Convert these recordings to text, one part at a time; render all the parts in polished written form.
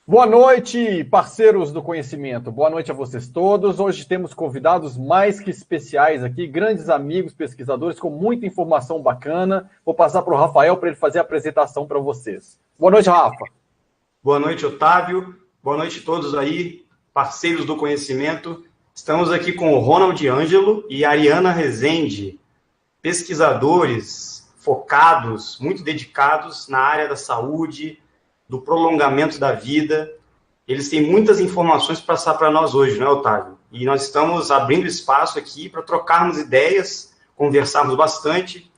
Boa noite, parceiros do conhecimento. Boa noite a vocês todos. Hoje temos convidados mais que especiais aqui, grandes amigos pesquisadores com muita informação bacana. Vou passar para o Rafael para ele fazer a apresentação para vocês. Boa noite, Rafa. Boa noite, Otávio. Boa noite a todos aí, parceiros do conhecimento. Estamos aqui com o Ronald Ângelo e a Ariana Rezende, pesquisadores focados, muito dedicados na área da saúde, do prolongamento da vida. Eles têm muitas informações para passar para nós hoje, não é, Otávio? E nós estamos abrindo espaço aqui para trocarmos ideias, conversarmos bastante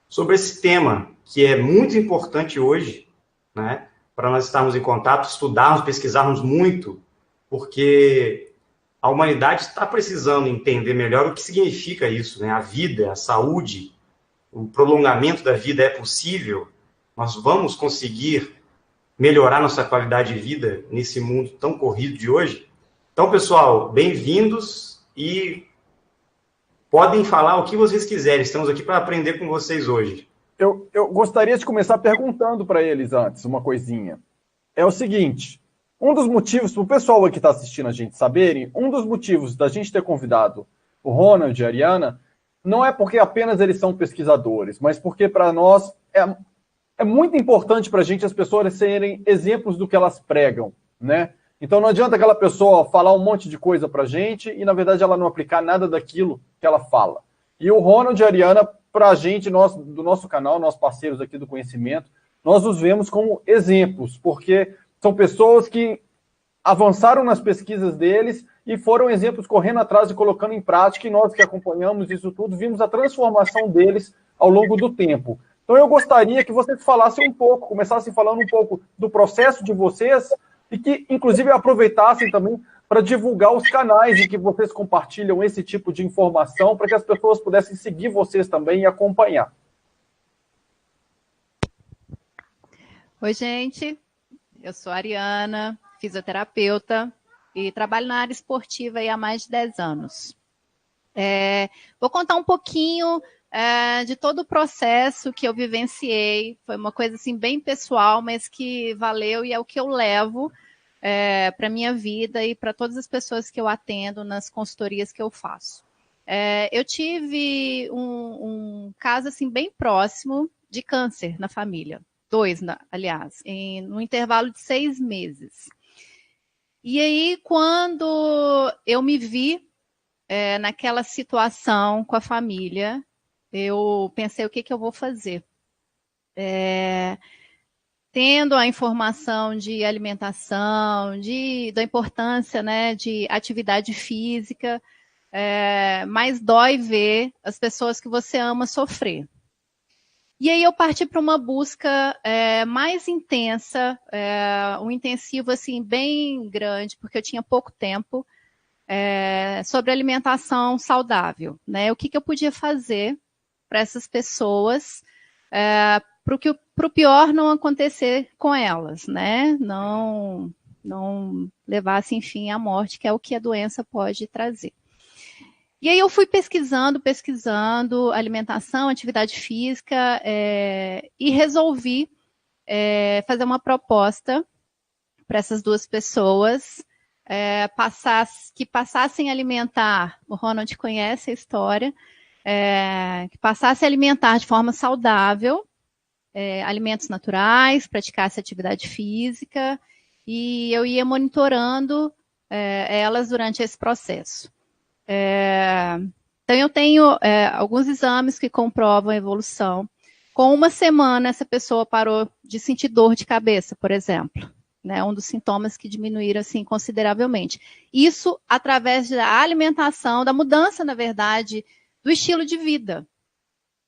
sobre esse tema, que é muito importante hoje, né? Para nós estarmos em contato, estudarmos, pesquisarmos muito, porque a humanidade está precisando entender melhor o que significa isso, né? A vida, a saúde, o prolongamento da vida é possível? Nós vamos conseguir melhorar nossa qualidade de vida nesse mundo tão corrido de hoje? Então, pessoal, bem-vindos e podem falar o que vocês quiserem. Estamos aqui para aprender com vocês hoje. Eu gostaria de começar perguntando para eles antes uma coisinha. É o seguinte, um dos motivos, para o pessoal aqui que está assistindo a gente saberem, um dos motivos da gente ter convidado o Ronald e a Ariana não é porque apenas eles são pesquisadores, mas porque para nós é muito importante para a gente as pessoas serem exemplos do que elas pregam, né? Então não adianta aquela pessoa falar um monte de coisa para a gente e, na verdade, ela não aplicar nada daquilo que ela fala. E o Ronald e a Ariana, para a gente, nós, do nosso canal, nós parceiros aqui do conhecimento, nós os vemos como exemplos, porque são pessoas que avançaram nas pesquisas deles e foram exemplos correndo atrás e colocando em prática, e nós que acompanhamos isso tudo, vimos a transformação deles ao longo do tempo. Então eu gostaria que vocês falassem um pouco, começassem falando um pouco do processo de vocês e que, inclusive, aproveitassem também para divulgar os canais em que vocês compartilham esse tipo de informação para que as pessoas pudessem seguir vocês também e acompanhar. Oi, gente. Eu sou a Ariana, fisioterapeuta e trabalho na área esportiva há mais de 10 anos. Vou contar um pouquinho de todo o processo que eu vivenciei. Foi uma coisa assim bem pessoal, mas que valeu e é o que eu levo para a minha vida e para todas as pessoas que eu atendo nas consultorias que eu faço. Eu tive um caso assim bem próximo de câncer na família. 2, aliás, no intervalo de 6 meses. E aí, quando eu me vi naquela situação com a família, eu pensei, o que eu vou fazer? Tendo a informação de alimentação, da importância, né, de atividade física, mas dói ver as pessoas que você ama sofrer. E aí eu parti para uma busca mais intensa, um intensivo assim, bem grande, porque eu tinha pouco tempo, sobre alimentação saudável, né? O que eu podia fazer para essas pessoas, para o pior não acontecer com elas, né? Não levasse, enfim, à morte, que é o que a doença pode trazer. E aí eu fui pesquisando alimentação, atividade física, e resolvi fazer uma proposta para essas duas pessoas, que passassem a alimentar, o Ronald conhece a história, que passassem a alimentar de forma saudável, alimentos naturais, praticasse atividade física, e eu ia monitorando elas durante esse processo. Então eu tenho alguns exames que comprovam a evolução. Com 1 semana, essa pessoa parou de sentir dor de cabeça, por exemplo, né? Um dos sintomas que diminuíram assim, consideravelmente. Isso através da alimentação, da mudança, na verdade, do estilo de vida.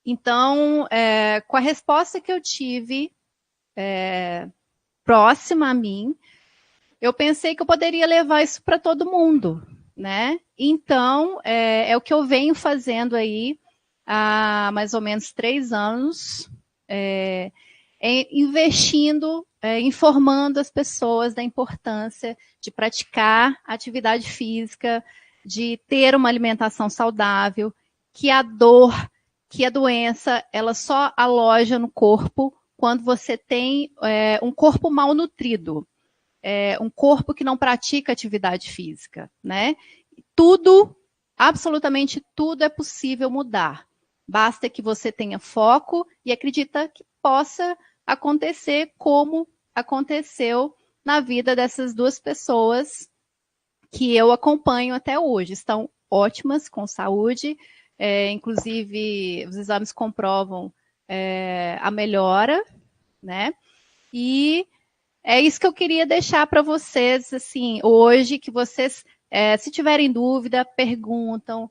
Então, com a resposta que eu tive próxima a mim, eu pensei que eu poderia levar isso para todo mundo, né? Então, é o que eu venho fazendo aí há mais ou menos 3 anos, investindo, informando as pessoas da importância de praticar atividade física, de ter uma alimentação saudável, que a dor, que a doença, ela só aloja no corpo quando você tem um corpo mal nutrido. um corpo que não pratica atividade física, né? Tudo, absolutamente tudo é possível mudar. Basta que você tenha foco e acredita que possa acontecer como aconteceu na vida dessas duas pessoas que eu acompanho até hoje. Estão ótimas, com saúde, inclusive os exames comprovam a melhora, né? E é isso que eu queria deixar para vocês, assim, hoje, que vocês, se tiverem dúvida, perguntam,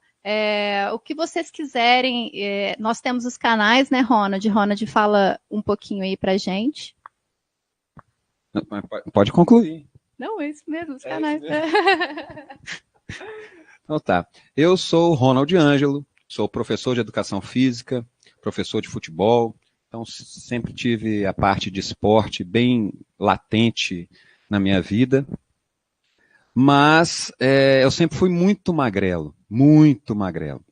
o que vocês quiserem. Nós temos os canais, né, Ronald? Ronald, fala um pouquinho aí pra gente. Pode concluir. Não, é isso mesmo, os canais. Então tá. Eu sou o Ronald Ângelo, sou professor de educação física, professor de futebol, então sempre tive a parte de esporte bem latente na minha vida, mas eu sempre fui muito magrelo, muito magrelo.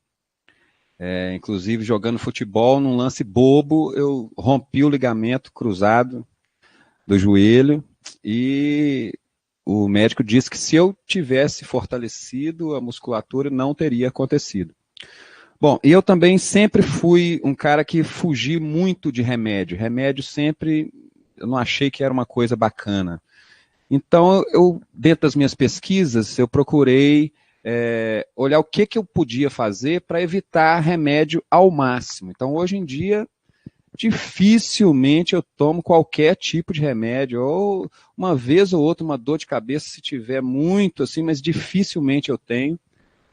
Inclusive jogando futebol, num lance bobo, eu rompi o ligamento cruzado do joelho e o médico disse que se eu tivesse fortalecido a musculatura não teria acontecido. Bom, e eu também sempre fui um cara que fugi muito de remédio. Remédio sempre, eu não achei que era uma coisa bacana. Então, dentro das minhas pesquisas, eu procurei olhar o que eu podia fazer para evitar remédio ao máximo. Então, hoje em dia, dificilmente eu tomo qualquer tipo de remédio, ou uma vez ou outra uma dor de cabeça, se tiver muito assim, mas dificilmente eu tenho.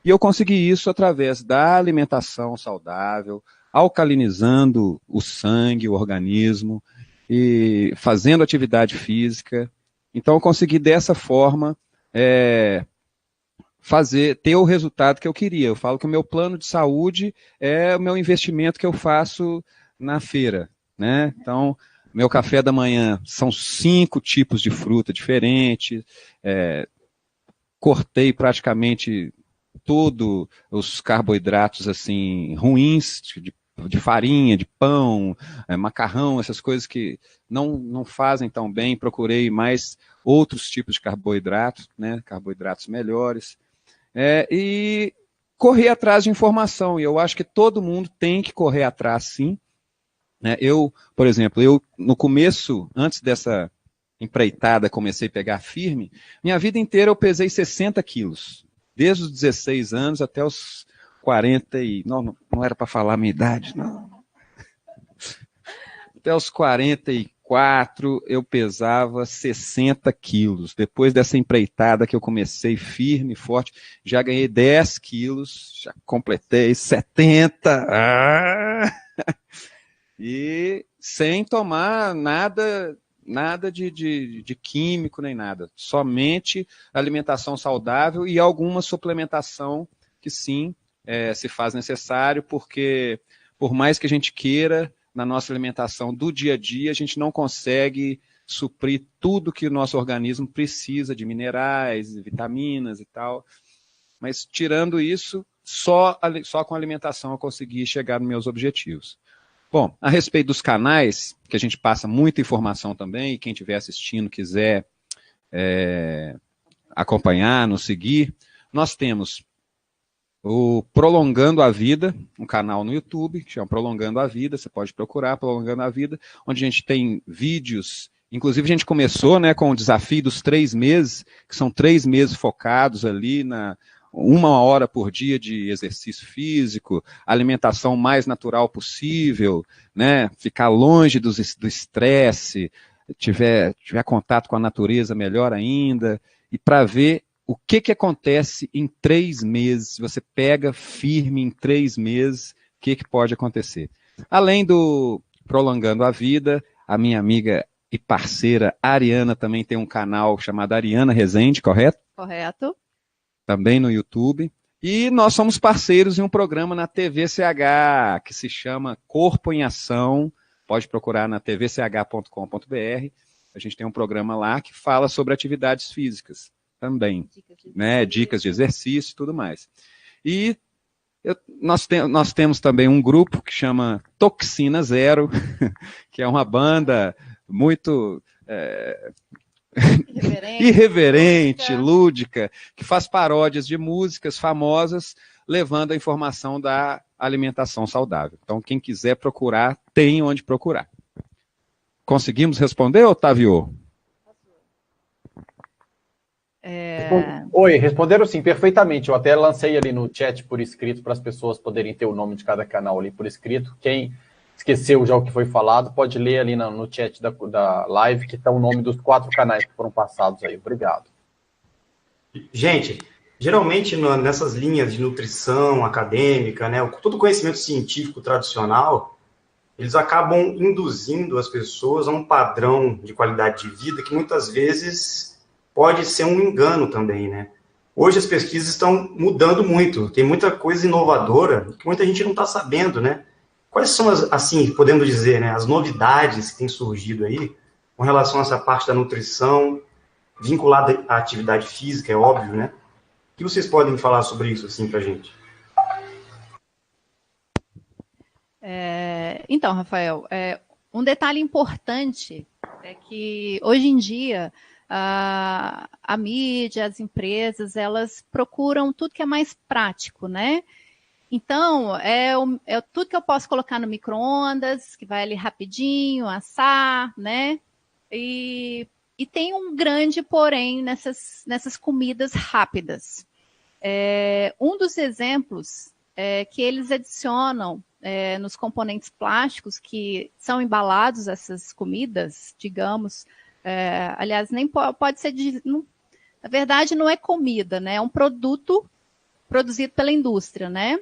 E eu consegui isso através da alimentação saudável, alcalinizando o sangue, o organismo, e fazendo atividade física. Então eu consegui dessa forma ter o resultado que eu queria. Eu falo que o meu plano de saúde é o meu investimento que eu faço na feira, né? Então, meu café da manhã são 5 tipos de fruta diferentes, cortei praticamente todos os carboidratos assim ruins, de farinha, de pão, macarrão, essas coisas que não fazem tão bem. Procurei mais outros tipos de carboidratos, né? Carboidratos melhores, e correr atrás de informação. E eu acho que todo mundo tem que correr atrás, sim. Por exemplo, no começo, antes dessa empreitada, comecei a pegar firme, minha vida inteira eu pesei 60 quilos, desde os 16 anos até os 40 e... Não era para falar a minha idade, não. Até os 44 eu pesava 60 quilos. Depois dessa empreitada que eu comecei firme, forte, já ganhei 10 quilos, já completei 70. E sem tomar nada de químico nem nada. Somente alimentação saudável e alguma suplementação que sim se faz necessário, porque por mais que a gente queira, na nossa alimentação do dia a dia, a gente não consegue suprir tudo que o nosso organismo precisa de minerais, vitaminas e tal. Mas tirando isso, só com alimentação eu consegui chegar nos meus objetivos. Bom, a respeito dos canais, que a gente passa muita informação também, e quem estiver assistindo quiser acompanhar, nos seguir, nós temos o Prolongando a Vida, um canal no YouTube, que chama Prolongando a Vida, você pode procurar Prolongando a Vida, onde a gente tem vídeos, inclusive a gente começou com o desafio dos 3 meses, que são 3 meses focados ali na 1 hora por dia de exercício físico, alimentação mais natural possível, né? Ficar longe do estresse, tiver contato com a natureza, melhor ainda, e para ver o que acontece em 3 meses, se você pega firme em 3 meses, o que pode acontecer. Além do Prolongando a Vida, a minha amiga e parceira Ariana também tem um canal chamado Ariana Rezende, correto? Correto. Também no YouTube, e nós somos parceiros em um programa na TVCH, que se chama Corpo em Ação, pode procurar na tvch.com.br, a gente tem um programa lá que fala sobre atividades físicas também, dicas de exercício e tudo mais. E nós temos também um grupo que chama Toxina Zero, que é uma banda muito irreverente, lúdica, que faz paródias de músicas famosas, levando a informação da alimentação saudável. Então, quem quiser procurar, tem onde procurar. Conseguimos responder, Otávio? Oi, responderam sim, perfeitamente. Eu até lancei ali no chat por escrito para as pessoas poderem ter o nome de cada canal ali por escrito. Quem esqueceu já o que foi falado, pode ler ali no chat da live, que está o nome dos 4 canais que foram passados aí. Obrigado. Gente, geralmente nessas linhas de nutrição acadêmica, né, todo conhecimento científico tradicional, eles acabam induzindo as pessoas a um padrão de qualidade de vida que muitas vezes pode ser um engano também, né? Hoje as pesquisas estão mudando muito, tem muita coisa inovadora que muita gente não está sabendo, né? Quais são, assim, podemos dizer, né, as novidades que têm surgido aí com relação a essa parte da nutrição, vinculada à atividade física, é óbvio, né? O que vocês podem falar sobre isso, assim, para a gente? Então, Rafael, um detalhe importante é que, hoje em dia, a mídia, as empresas, elas procuram tudo que é mais prático, né? Então, é tudo que eu posso colocar no micro-ondas, que vai ali rapidinho, assar, né? E tem um grande porém nessas comidas rápidas. Um dos exemplos é que eles adicionam nos componentes plásticos que são embalados essas comidas, digamos, aliás, nem pode ser, na verdade não é comida, né? É um produto produzido pela indústria, né?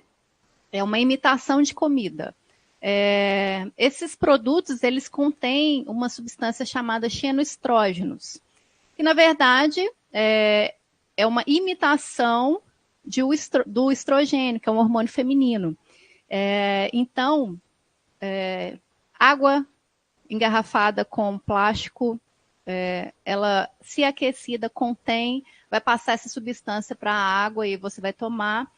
É uma imitação de comida. Esses produtos, eles contêm uma substância chamada xenoestrógenos, que, na verdade, é uma imitação do estrogênio, que é um hormônio feminino. Então, água engarrafada com plástico, ela, se aquecida, vai passar essa substância para a água e você vai tomar.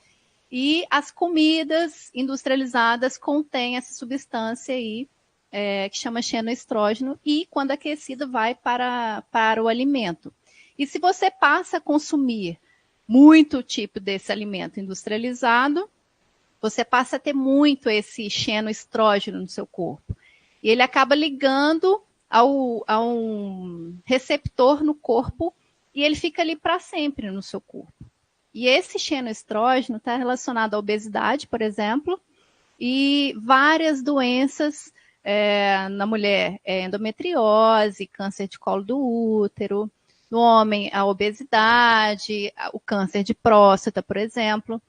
E as comidas industrializadas contêm essa substância aí, que chama xenoestrógeno, e quando aquecida vai para o alimento. E se você passa a consumir muito tipo desse alimento industrializado, você passa a ter muito esse xenoestrógeno no seu corpo. E ele acaba ligando a um receptor no corpo e ele fica ali para sempre no seu corpo. E esse xenoestrógeno está relacionado à obesidade, por exemplo, e várias doenças na mulher, endometriose, câncer de colo do útero, no homem, a obesidade, o câncer de próstata, por exemplo.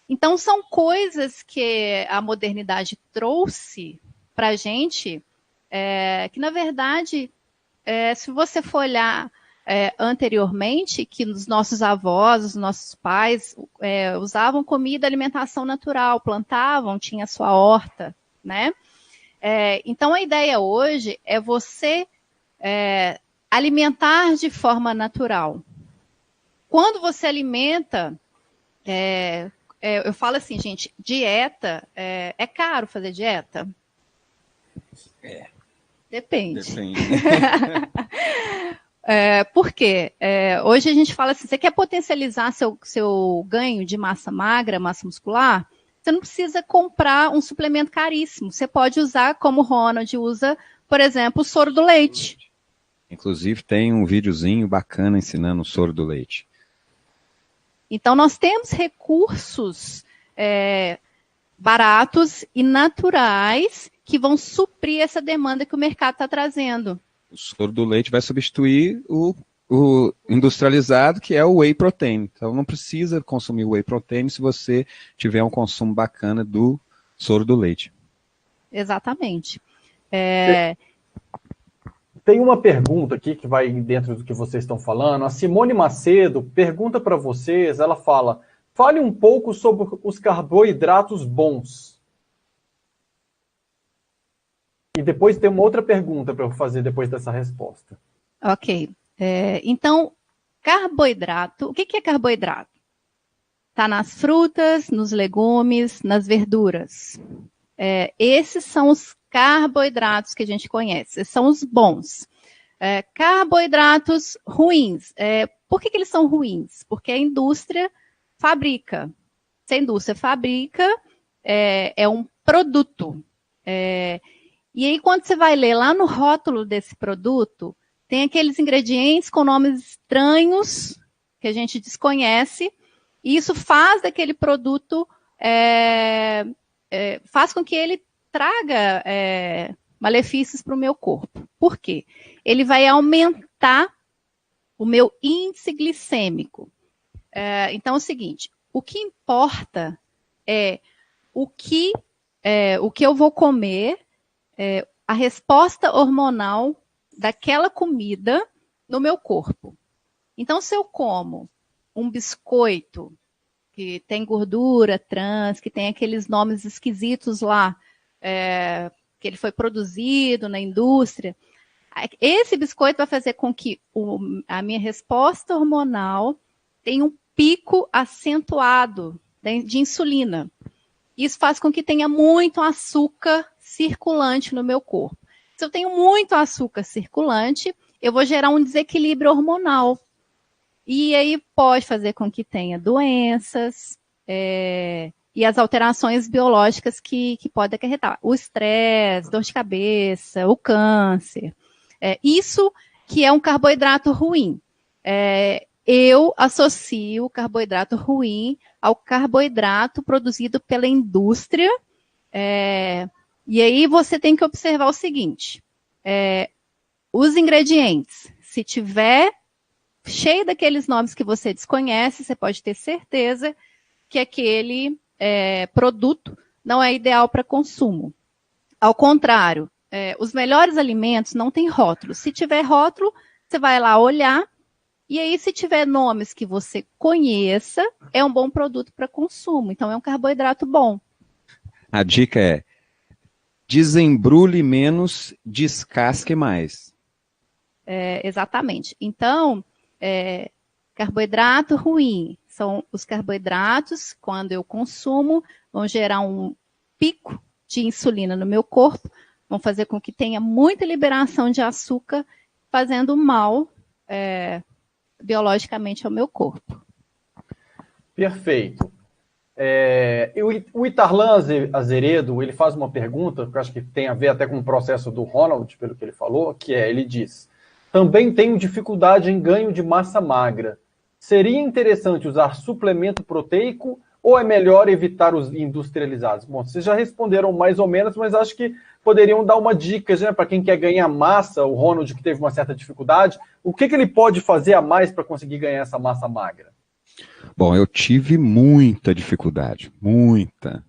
Então, são coisas que a modernidade trouxe para a gente, que, na verdade, se você for olhar anteriormente, que os nossos avós, os nossos pais usavam comida, alimentação natural, plantavam, tinha sua horta, né? Então, a ideia hoje é você alimentar de forma natural. Quando você alimenta, eu falo assim, gente, dieta, é caro fazer dieta? Depende. Por quê? Hoje a gente fala assim, você quer potencializar seu ganho de massa magra, massa muscular? Você não precisa comprar um suplemento caríssimo. Você pode usar, como o Ronald usa, por exemplo, o soro do leite. Inclusive tem um videozinho bacana ensinando o soro do leite. Então nós temos recursos baratos e naturais que vão suprir essa demanda que o mercado está trazendo. O soro do leite vai substituir o industrializado, que é o whey protein. Então não precisa consumir whey protein se você tiver um consumo bacana do soro do leite. Exatamente. Tem uma pergunta aqui que vai dentro do que vocês estão falando. A Simone Macedo pergunta para vocês, ela fala, fale um pouco sobre os carboidratos bons. E depois tem uma outra pergunta para eu fazer depois dessa resposta. Ok. Então, carboidrato, o que é carboidrato? Está nas frutas, nos legumes, nas verduras. Esses são os carboidratos que a gente conhece, esses são os bons. Carboidratos ruins. Por que eles são ruins? Porque a indústria fabrica. Se a indústria fabrica, é um produto. E aí, quando você vai ler lá no rótulo desse produto, tem aqueles ingredientes com nomes estranhos que a gente desconhece, e isso faz daquele produto, faz com que ele traga malefícios para o meu corpo. Por quê? Ele vai aumentar o meu índice glicêmico. Então é o seguinte, o que importa é o que eu vou comer, a resposta hormonal daquela comida no meu corpo. Então, se eu como um biscoito que tem gordura trans, que tem aqueles nomes esquisitos lá, que ele foi produzido na indústria, esse biscoito vai fazer com que a minha resposta hormonal tenha um pico acentuado de insulina. Isso faz com que tenha muito açúcar circulante no meu corpo. Se eu tenho muito açúcar circulante, eu vou gerar um desequilíbrio hormonal. E aí pode fazer com que tenha doenças e as alterações biológicas que podem acarretar. O estresse, dor de cabeça, o câncer. Isso que é um carboidrato ruim. Eu associo o carboidrato ruim ao carboidrato produzido pela indústria. E aí você tem que observar o seguinte, os ingredientes, se tiver cheio daqueles nomes que você desconhece, você pode ter certeza que aquele produto não é ideal para consumo. Ao contrário, os melhores alimentos não têm rótulo. Se tiver rótulo, você vai lá olhar, e aí se tiver nomes que você conheça, é um bom produto para consumo. Então é um carboidrato bom. A dica é: desembrulhe menos, descasque mais. Exatamente. Então, carboidrato ruim são os carboidratos, quando eu consumo, vão gerar um pico de insulina no meu corpo, vão fazer com que tenha muita liberação de açúcar, fazendo mal biologicamente ao meu corpo. Perfeito. O Itarlan Azeredo, ele faz uma pergunta, que eu acho que tem a ver até com o processo do Ronald, pelo que ele falou, ele diz: também tenho dificuldade em ganho de massa magra. Seria interessante usar suplemento proteico ou é melhor evitar os industrializados? Bom, vocês já responderam mais ou menos, mas acho que poderiam dar uma dica, né, para quem quer ganhar massa, o Ronald que teve uma certa dificuldade, o que ele pode fazer a mais para conseguir ganhar essa massa magra? Bom, eu tive muita dificuldade, muita.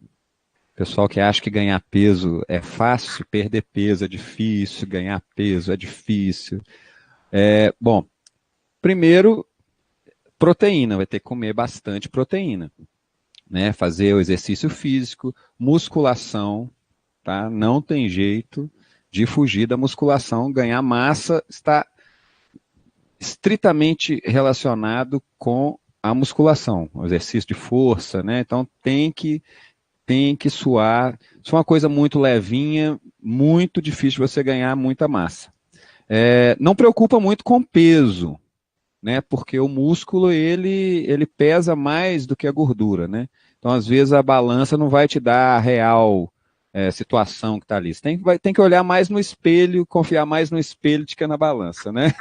Pessoal que acha que ganhar peso é fácil, perder peso é difícil, ganhar peso é difícil. Bom, primeiro, proteína, vai ter que comer bastante proteína, né? Fazer o exercício físico, musculação, tá? Não tem jeito de fugir da musculação. Ganhar massa está estritamente relacionado com a musculação, o exercício de força, né? Então tem que suar. Isso é uma coisa muito levinha, muito difícil você ganhar muita massa. Não preocupa muito com peso, né? Porque o músculo ele pesa mais do que a gordura, né? Então às vezes a balança não vai te dar a real situação que está ali. Você tem que olhar mais no espelho, confiar mais no espelho do que na balança, né?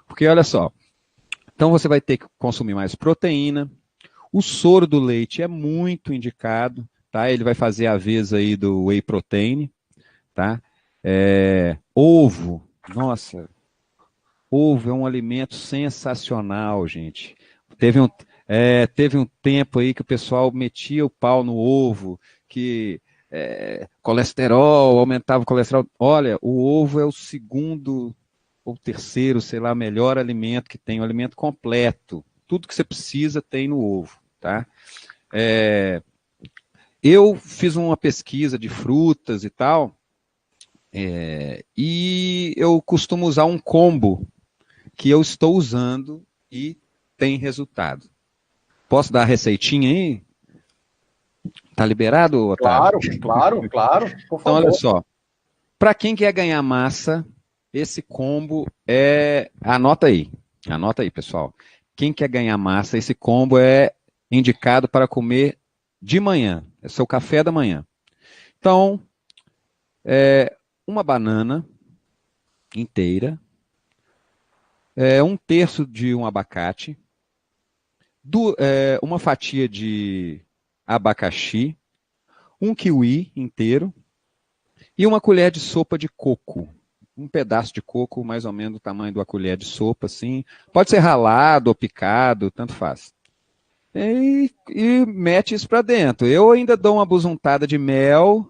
Porque olha só, então você vai ter que consumir mais proteína. O soro do leite é muito indicado, tá? Ele vai fazer a vez aí do whey protein, tá? Ovo, nossa, ovo é um alimento sensacional, gente. Teve um tempo aí que o pessoal metia o pau no ovo, que colesterol, aumentava o colesterol. Olha, o ovo é o segundo ou terceiro, sei lá, melhor alimento que tem, um alimento completo. Tudo que você precisa tem no ovo, tá? Eu fiz uma pesquisa de frutas e tal, e eu costumo usar um combo que eu estou usando e tem resultado. Posso dar a receitinha aí? Tá liberado, Otávio? Claro, por Então, favor. olha só. Para quem quer ganhar massa, esse combo anota aí, pessoal. Quem quer ganhar massa, esse combo é indicado para comer de manhã, é seu café da manhã. Então, uma banana inteira, 1/3 de um abacate, uma fatia de abacaxi, um kiwi inteiro e uma colher de sopa de coco. Um pedaço de coco, mais ou menos do tamanho de uma colher de sopa, assim. Pode ser ralado ou picado, tanto faz. E mete isso para dentro. Eu ainda dou uma busuntada de mel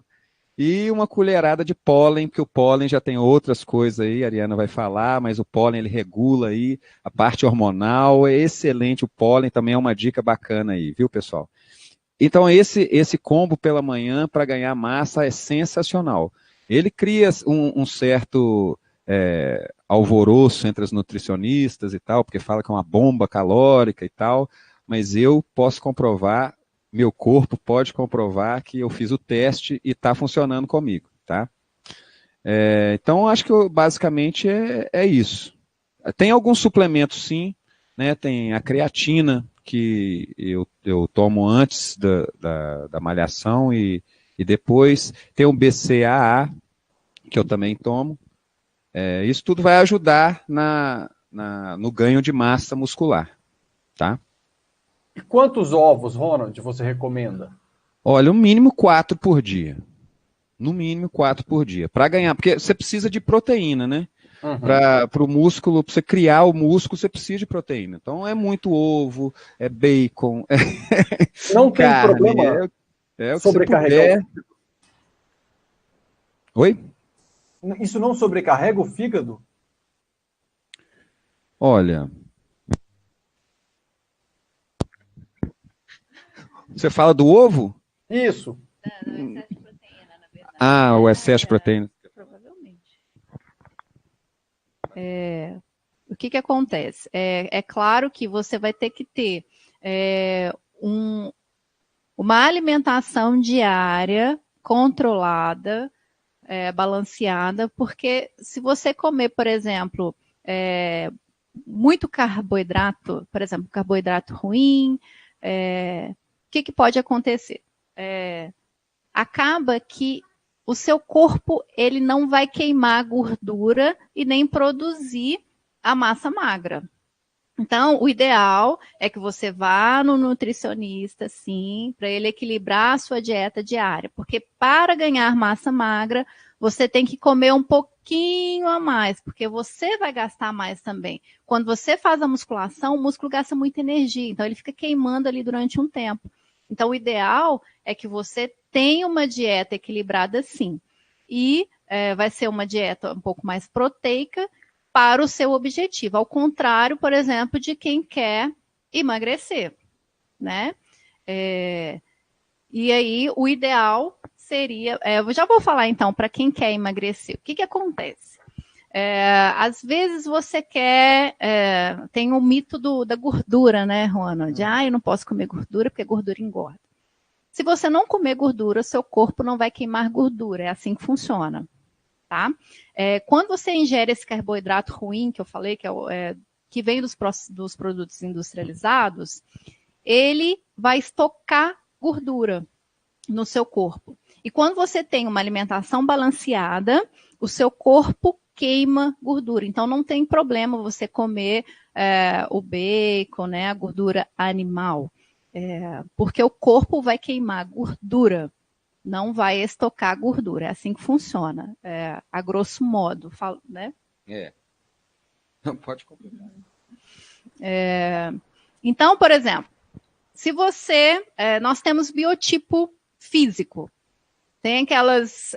e uma colherada de pólen, porque o pólen já tem outras coisas aí, a Ariana vai falar, mas o pólen ele regula aí a parte hormonal, é excelente o pólen, também é uma dica bacana aí, viu, pessoal? Então esse combo pela manhã para ganhar massa é sensacional. Ele cria um certo alvoroço entre os nutricionistas e tal, porque fala que é uma bomba calórica e tal, mas eu posso comprovar, meu corpo pode comprovar que eu fiz o teste e está funcionando comigo, tá? Então, acho que basicamente é isso. Tem alguns suplementos, sim, né? Tem a creatina, que eu tomo antes da malhação e depois. Tem o BCAA, que eu também tomo. Isso tudo vai ajudar no ganho de massa muscular, tá? E quantos ovos, Ronald, você recomenda? Olha, o mínimo 4 por dia. No mínimo 4 por dia. Para ganhar, porque você precisa de proteína, né? Uhum. Para o músculo, para você criar o músculo, você precisa de proteína. Então é muito ovo, é bacon, Não tem carne, problema o que você sobrecarregar. puder. Oi? Isso não sobrecarrega o fígado? Olha. Você fala do ovo? Isso. Não, excesso de proteína, na verdade. Ah, o excesso de proteína. Provavelmente. O que acontece? É claro que você vai ter que ter uma alimentação diária controlada, balanceada, porque se você comer, por exemplo, muito carboidrato, por exemplo, carboidrato ruim, o que pode acontecer? Acaba que o seu corpo ele não vai queimar gordura e nem produzir a massa magra. Então, o ideal é que você vá no nutricionista, sim, para ele equilibrar a sua dieta diária. Porque para ganhar massa magra, você tem que comer um pouquinho a mais, porque você vai gastar mais também. Quando você faz a musculação, o músculo gasta muita energia, então ele fica queimando ali durante um tempo. Então, o ideal é que você tenha uma dieta equilibrada, sim. E vai ser uma dieta um pouco mais proteica, para o seu objetivo, ao contrário, por exemplo, de quem quer emagrecer, né? E aí, o ideal seria... eu já vou falar, então, para quem quer emagrecer. O que acontece? Às vezes você quer... tem o mito da gordura, né, Ronald? Eu não posso comer gordura porque gordura engorda. Se você não comer gordura, seu corpo não vai queimar gordura. É assim que funciona. Tá? Quando você ingere esse carboidrato ruim, que eu falei, que vem dos produtos industrializados, ele vai estocar gordura no seu corpo. E quando você tem uma alimentação balanceada, o seu corpo queima gordura. Então, não tem problema você comer o bacon, né, a gordura animal, porque o corpo vai queimar gordura. Não vai estocar gordura. É assim que funciona. A grosso modo, né? Não pode completar. Então, por exemplo, se você... nós temos biotipo físico. Tem aquelas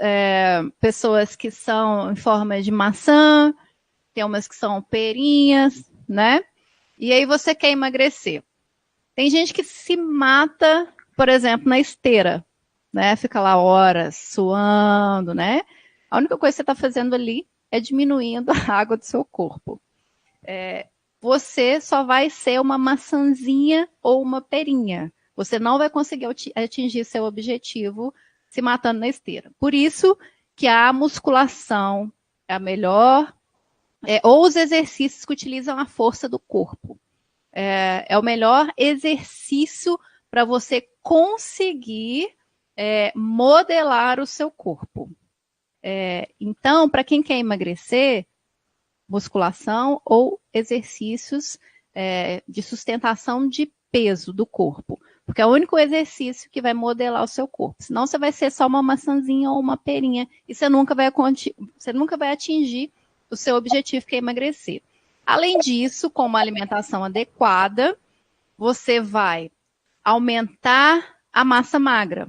pessoas que são em forma de maçã, tem umas que são perinhas, né? E aí você quer emagrecer. Tem gente que se mata, por exemplo, na esteira. Né, fica lá horas suando, né? A única coisa que você está fazendo ali é diminuindo a água do seu corpo. Você só vai ser uma maçãzinha ou uma perinha. Você não vai conseguir atingir seu objetivo se matando na esteira. Por isso que a musculação é a melhor ou os exercícios que utilizam a força do corpo. É o melhor exercício para você conseguir modelar o seu corpo. Então, para quem quer emagrecer, musculação ou exercícios de sustentação de peso do corpo. Porque é o único exercício que vai modelar o seu corpo. Senão você vai ser só uma maçãzinha ou uma perinha e você nunca vai atingir o seu objetivo, que é emagrecer. Além disso, com uma alimentação adequada, você vai aumentar a massa magra.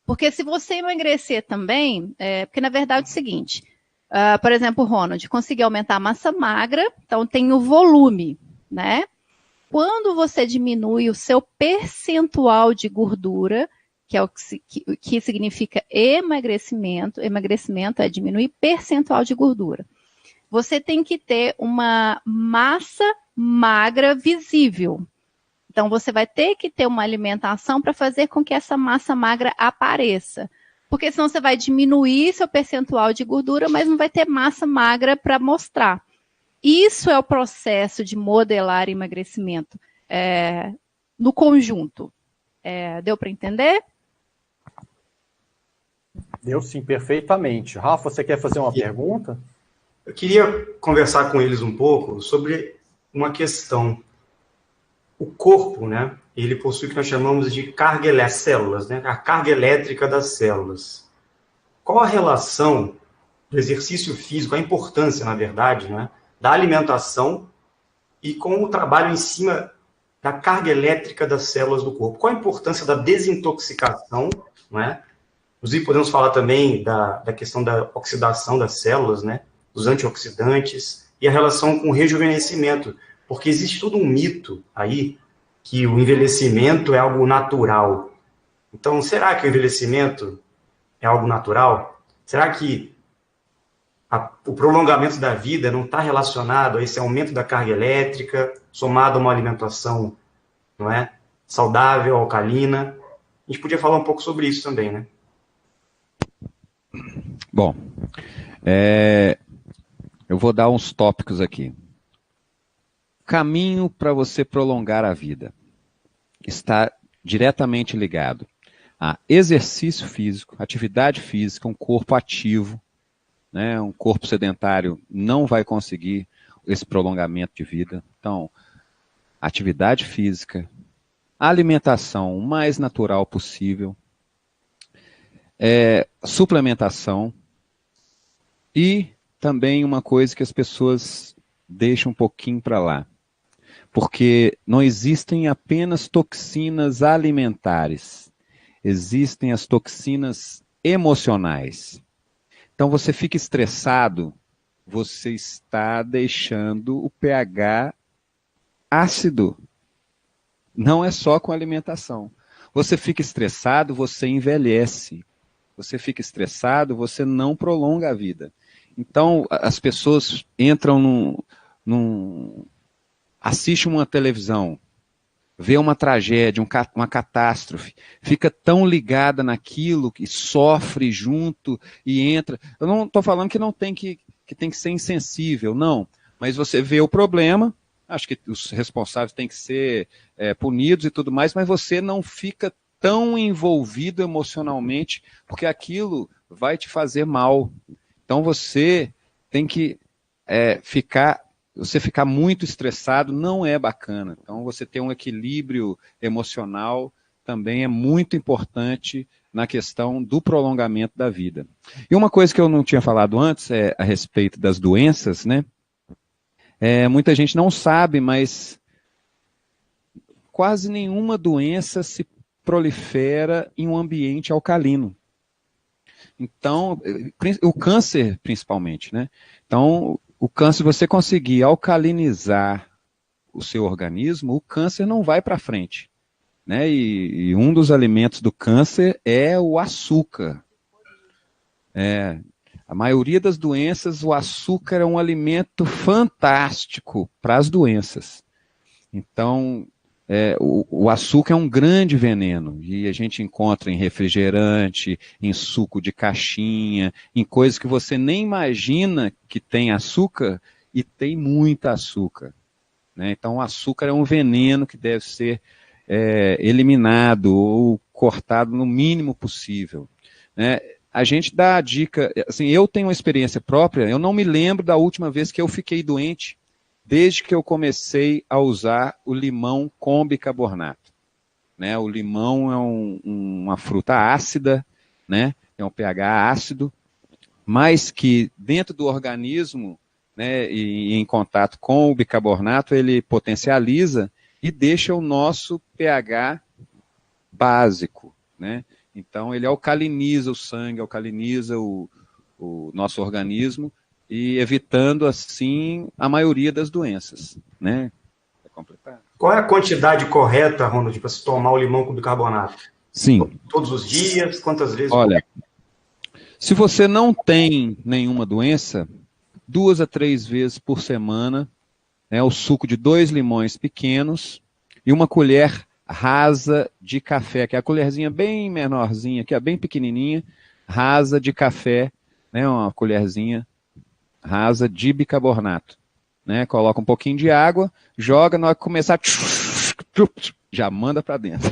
Porque se você emagrecer também, porque na verdade é o seguinte, por exemplo, o Ronald conseguiu aumentar a massa magra, então tem o volume, né? Quando você diminui o seu percentual de gordura, que é o que significa emagrecimento é diminuir percentual de gordura. Você tem que ter uma massa magra visível. Então, você vai ter que ter uma alimentação para fazer com que essa massa magra apareça. Porque senão você vai diminuir seu percentual de gordura, mas não vai ter massa magra para mostrar. Isso é o processo de modelar emagrecimento no conjunto. Deu para entender? Deu sim, perfeitamente. Rafa, você quer fazer uma pergunta? Eu queria conversar com eles um pouco sobre uma questão. O corpo, né, ele possui o que nós chamamos de carga elétrica, células, né, a carga elétrica das células. Qual a relação do exercício físico, a importância, na verdade, né, da alimentação e com o trabalho em cima da carga elétrica das células do corpo? Qual a importância da desintoxicação, né? Inclusive, podemos falar também da questão da oxidação das células, né, dos antioxidantes, e a relação com o rejuvenescimento, porque existe todo um mito aí que o envelhecimento é algo natural. Então, será que o envelhecimento é algo natural? Será que o prolongamento da vida não está relacionado a esse aumento da carga elétrica, somado a uma alimentação, não é, saudável, alcalina? A gente podia falar um pouco sobre isso também, né? Bom, eu vou dar uns tópicos aqui. Caminho para você prolongar a vida está diretamente ligado a exercício físico, atividade física, um corpo ativo, né? Um corpo sedentário não vai conseguir esse prolongamento de vida. Então, atividade física, alimentação o mais natural possível, suplementação e também uma coisa que as pessoas deixam um pouquinho para lá. Porque não existem apenas toxinas alimentares, existem as toxinas emocionais. Então você fica estressado, você está deixando o pH ácido. Não é só com alimentação. Você fica estressado, você envelhece. Você fica estressado, você não prolonga a vida. Então as pessoas entram assiste uma televisão, vê uma tragédia, uma catástrofe, fica tão ligada naquilo que sofre junto e entra. Eu não estou falando que não tem que tem que ser insensível, não. Mas você vê o problema, acho que os responsáveis têm que ser punidos e tudo mais, mas você não fica tão envolvido emocionalmente, porque aquilo vai te fazer mal. Então você tem que ficar muito estressado não é bacana. Então, você ter um equilíbrio emocional também é muito importante na questão do prolongamento da vida. E uma coisa que eu não tinha falado antes a respeito das doenças, né? Muita gente não sabe, mas quase nenhuma doença se prolifera em um ambiente alcalino. Então, o câncer principalmente, né? Então, o câncer, se você conseguir alcalinizar o seu organismo, o câncer não vai para frente, né? E um dos alimentos do câncer é o açúcar. A maioria das doenças, o açúcar é um alimento fantástico para as doenças. Então, o açúcar é um grande veneno, e a gente encontra em refrigerante, em suco de caixinha, em coisas que você nem imagina que tem açúcar, e tem muita açúcar, né? Então o açúcar é um veneno que deve ser eliminado ou cortado no mínimo possível, né? A gente dá a dica, assim, eu tenho uma experiência própria, eu não me lembro da última vez que eu fiquei doente, desde que eu comecei a usar o limão com bicarbonato, né? O limão é uma fruta ácida, né? É um pH ácido, mas que dentro do organismo, né, e em contato com o bicarbonato, ele potencializa e deixa o nosso pH básico, né? Então ele alcaliniza o sangue, alcaliniza o nosso organismo, e evitando, assim, a maioria das doenças, né? É complicado. Qual é a quantidade correta, Ronald, para se tomar o limão com bicarbonato? Sim. Todos os dias? Quantas vezes? Olha, se você não tem nenhuma doença, 2 a 3 vezes por semana, né, o suco de 2 limões pequenos e uma colher rasa de café, que é a colherzinha bem menorzinha, que é bem pequenininha, rasa de café, né, uma colherzinha rasa de bicarbonato, né? Coloca um pouquinho de água, joga, na hora que começar, já manda para dentro.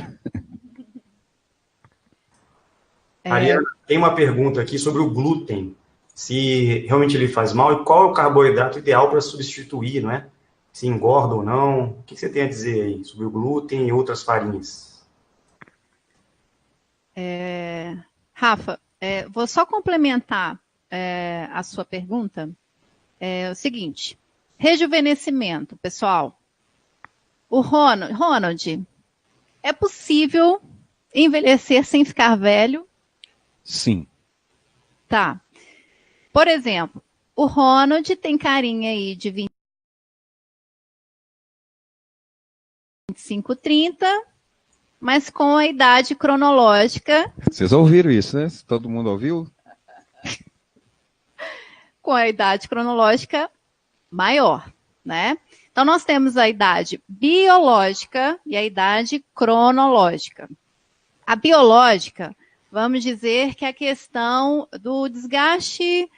Ariana, tem uma pergunta aqui sobre o glúten, se realmente ele faz mal e qual é o carboidrato ideal para substituir, não é? Se engorda ou não. O que você tem a dizer aí sobre o glúten e outras farinhas? Rafa, vou só complementar a sua pergunta. É o seguinte, rejuvenescimento, pessoal. O Ronald, é possível envelhecer sem ficar velho? Sim. Tá. Por exemplo, o Ronald tem carinha aí de 25, 30, mas com a idade cronológica... Vocês ouviram isso, né? Todo mundo ouviu? Com a idade cronológica maior, né? Então, nós temos a idade biológica e a idade cronológica. A biológica, vamos dizer que é a questão do desgaste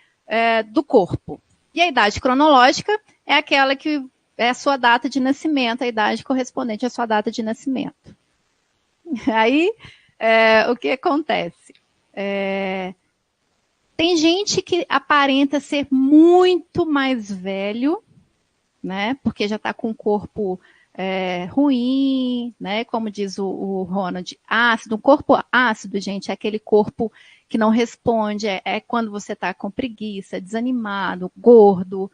do corpo. E a idade cronológica é aquela que é a sua data de nascimento, a idade correspondente à sua data de nascimento. Aí, o que acontece? Tem gente que aparenta ser muito mais velho, né? Porque já está com o corpo ruim, né? Como diz o Ronald, ácido. Um corpo ácido, gente, é aquele corpo que não responde, é quando você está com preguiça, desanimado, gordo,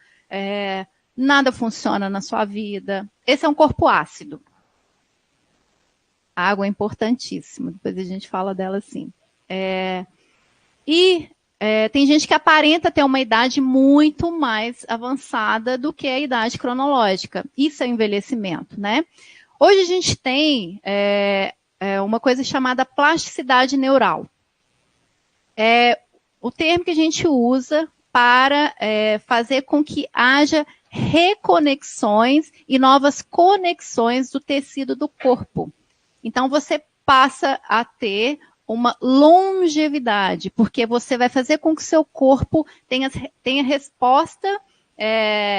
nada funciona na sua vida. Esse é um corpo ácido. A água é importantíssima, depois a gente fala dela assim. Tem gente que aparenta ter uma idade muito mais avançada do que a idade cronológica. Isso é envelhecimento, né? Hoje a gente tem uma coisa chamada plasticidade neural. É o termo que a gente usa para fazer com que haja reconexões e novas conexões do tecido do corpo. Então, você passa a ter uma longevidade, porque você vai fazer com que o seu corpo tenha resposta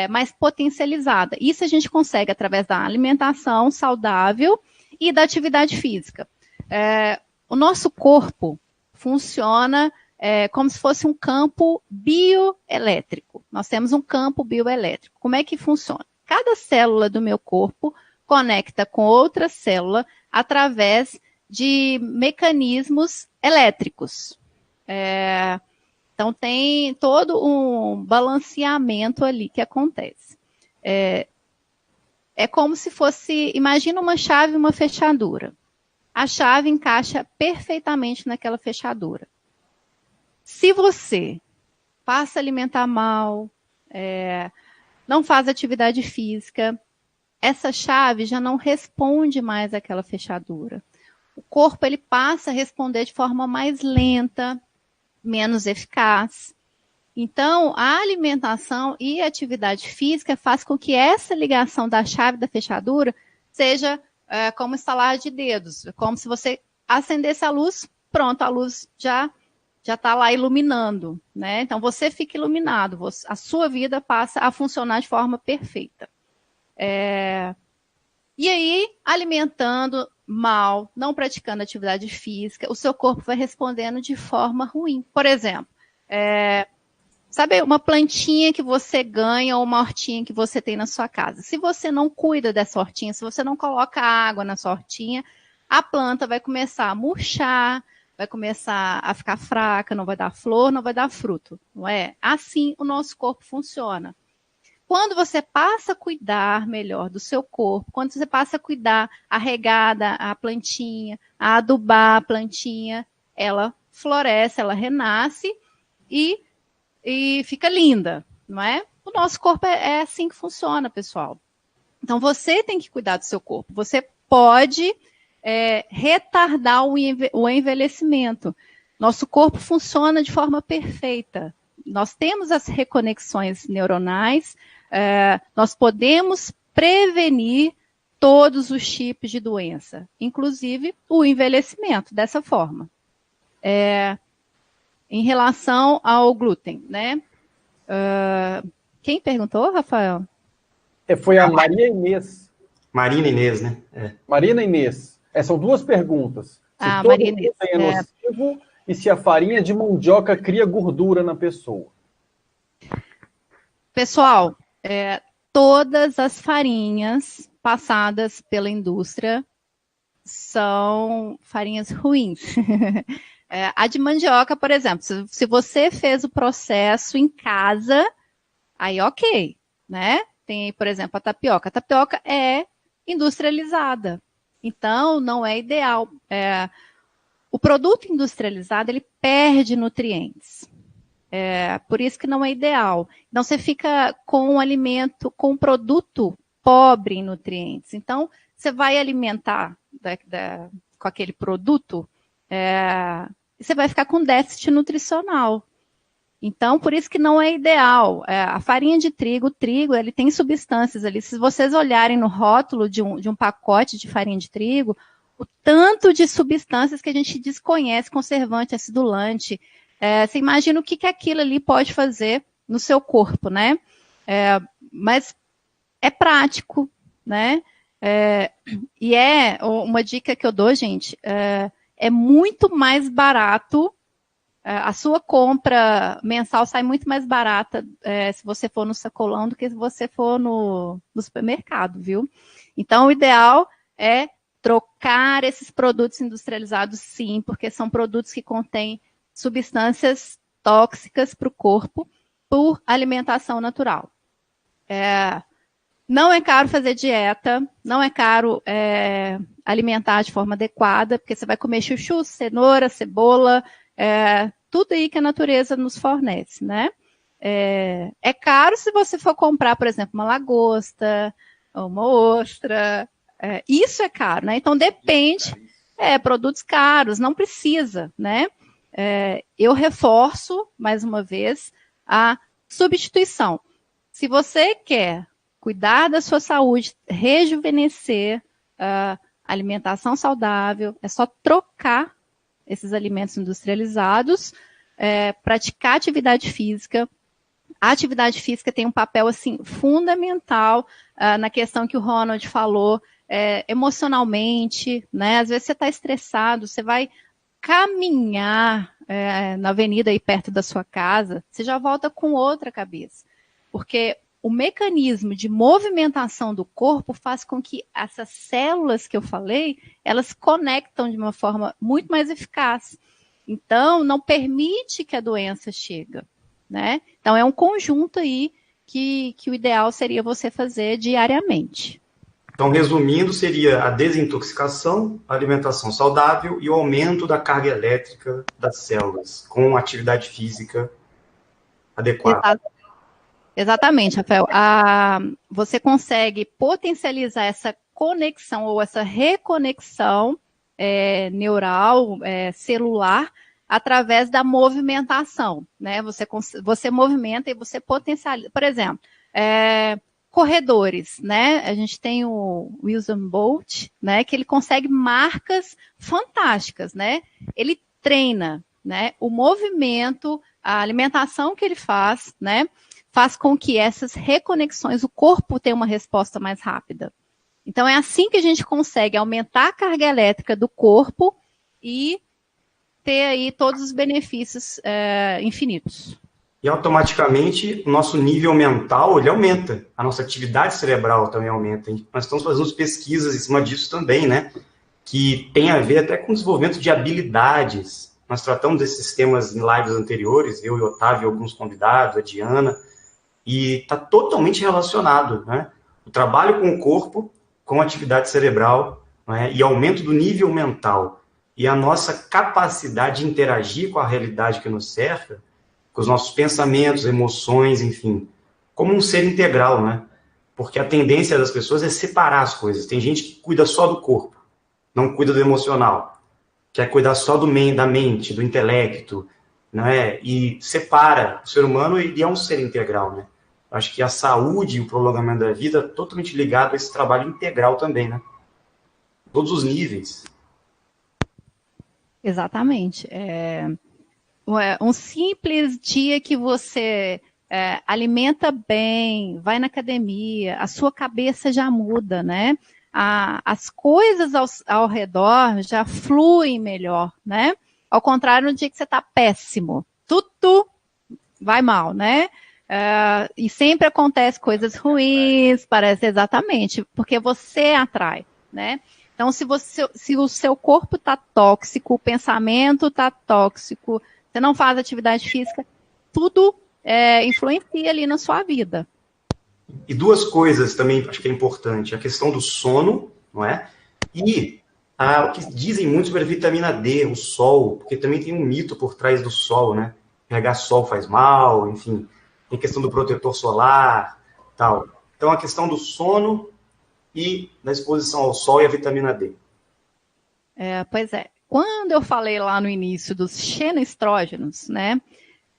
mais potencializada. Isso a gente consegue através da alimentação saudável e da atividade física. O nosso corpo funciona como se fosse um campo bioelétrico. Nós temos um campo bioelétrico. Como é que funciona? Cada célula do meu corpo conecta com outra célula através de mecanismos elétricos. Então, tem todo um balanceamento ali que acontece. É como se fosse, imagina uma chave e uma fechadura. A chave encaixa perfeitamente naquela fechadura. Se você passa a alimentar mal, não faz atividade física, essa chave já não responde mais àquela fechadura. O corpo ele passa a responder de forma mais lenta, menos eficaz. Então, a alimentação e a atividade física faz com que essa ligação da chave da fechadura seja como estalar de dedos, como se você acendesse a luz, pronto, a luz já está lá iluminando, né? Então, você fica iluminado, a sua vida passa a funcionar de forma perfeita. E aí, alimentando mal, não praticando atividade física, o seu corpo vai respondendo de forma ruim. Por exemplo, sabe uma plantinha que você ganha ou uma hortinha que você tem na sua casa? Se você não cuida dessa hortinha, se você não coloca água na sua hortinha, a planta vai começar a murchar, vai começar a ficar fraca, não vai dar flor, não vai dar fruto, não é? Assim o nosso corpo funciona. Quando você passa a cuidar melhor do seu corpo, quando você passa a cuidar, a regada, a plantinha, a adubar a plantinha, ela floresce, ela renasce e fica linda, não é? O nosso corpo é assim que funciona, pessoal. Então, você tem que cuidar do seu corpo. Você pode retardar o envelhecimento. Nosso corpo funciona de forma perfeita. Nós temos as reconexões neuronais, nós podemos prevenir todos os tipos de doença, inclusive o envelhecimento, dessa forma. Em relação ao glúten, né? Quem perguntou, Rafael? Foi a Maria Inês. Marina Inês, né? Marina Inês. São duas perguntas. Se todo Maria Inês, glúten é nocivo e se a farinha de mandioca cria gordura na pessoa. Pessoal, todas as farinhas passadas pela indústria são farinhas ruins. A de mandioca, por exemplo, se você fez o processo em casa, aí ok, né? Tem, por exemplo, a tapioca. A tapioca é industrializada, então não é ideal. O produto industrializado, ele perde nutrientes. Por isso que não é ideal. Então, você fica com um alimento, com um produto pobre em nutrientes. Então, você vai alimentar com aquele produto, você vai ficar com déficit nutricional. Então, por isso que não é ideal. A farinha de trigo, o trigo, ele tem substâncias ali. Se vocês olharem no rótulo de um pacote de farinha de trigo, o tanto de substâncias que a gente desconhece, conservante, acidulante, você imagina o que aquilo ali pode fazer no seu corpo, né? Mas é prático, né? E uma dica que eu dou, gente, é muito mais barato, a sua compra mensal sai muito mais barata se você for no sacolão do que se você for no supermercado, viu? Então, o ideal é trocar esses produtos industrializados, sim, porque são produtos que contêm substâncias tóxicas para o corpo por alimentação natural. Não é caro fazer dieta, não é caro alimentar de forma adequada, porque você vai comer chuchu, cenoura, cebola, tudo aí que a natureza nos fornece, né? É caro se você for comprar, por exemplo, uma lagosta, uma ostra, isso é caro, né? Então depende, produtos caros, não precisa, né? Eu reforço, mais uma vez, a substituição. Se você quer cuidar da sua saúde, rejuvenescer, alimentação saudável, é só trocar esses alimentos industrializados, praticar atividade física. A atividade física tem um papel assim, fundamental na questão que o Ronald falou, emocionalmente, né? Às vezes você está estressado, você vai caminhar na avenida aí perto da sua casa, você já volta com outra cabeça. Porque o mecanismo de movimentação do corpo faz com que essas células que eu falei, elas conectam de uma forma muito mais eficaz. Então, não permite que a doença chegue, né? Então, é um conjunto aí que o ideal seria você fazer diariamente. Então, resumindo, seria a desintoxicação, a alimentação saudável e o aumento da carga elétrica das células, com atividade física adequada. Exatamente, Rafael. Você consegue potencializar essa conexão ou essa reconexão neural, celular, através da movimentação, né? Você movimenta e você potencializa. Por exemplo, corredores, né? A gente tem o Usain Bolt, né? Que ele consegue marcas fantásticas, né? Ele treina, né? O movimento, a alimentação que ele faz, né? Faz com que essas reconexões, o corpo tenha uma resposta mais rápida. Então, é assim que a gente consegue aumentar a carga elétrica do corpo e ter aí todos os benefícios infinitos. E automaticamente o nosso nível mental ele aumenta, a nossa atividade cerebral também aumenta. Nós estamos fazendo pesquisas em cima disso também, né? Que tem a ver até com o desenvolvimento de habilidades. Nós tratamos desses temas em lives anteriores, eu e o Otávio e alguns convidados, a Diana, e está totalmente relacionado, né? O trabalho com o corpo, com a atividade cerebral, né? E aumento do nível mental. E a nossa capacidade de interagir com a realidade que nos cerca, com os nossos pensamentos, emoções, enfim, como um ser integral, né? Porque a tendência das pessoas é separar as coisas. Tem gente que cuida só do corpo, não cuida do emocional, quer cuidar só da mente, do intelecto, né? E separa o ser humano e é um ser integral, né? Acho que a saúde e o prolongamento da vida é totalmente ligado a esse trabalho integral também, né? Todos os níveis. Exatamente. Um simples dia que você alimenta bem, vai na academia, a sua cabeça já muda, né? As coisas ao redor já fluem melhor, né? Ao contrário, no dia que você está péssimo, tudo vai mal, né? E sempre acontece coisas ruins, parece exatamente, porque você atrai, né? Então, se o seu corpo está tóxico, o pensamento está tóxico, você não faz atividade física, tudo influencia ali na sua vida. E duas coisas também acho que é importante, a questão do sono, não é? E o que dizem muito sobre a vitamina D, o sol, porque também tem um mito por trás do sol, né? Pegar sol faz mal, enfim, tem questão do protetor solar, tal. Então, a questão do sono e da exposição ao sol e a vitamina D. Pois é. Quando eu falei lá no início dos xenoestrógenos, né?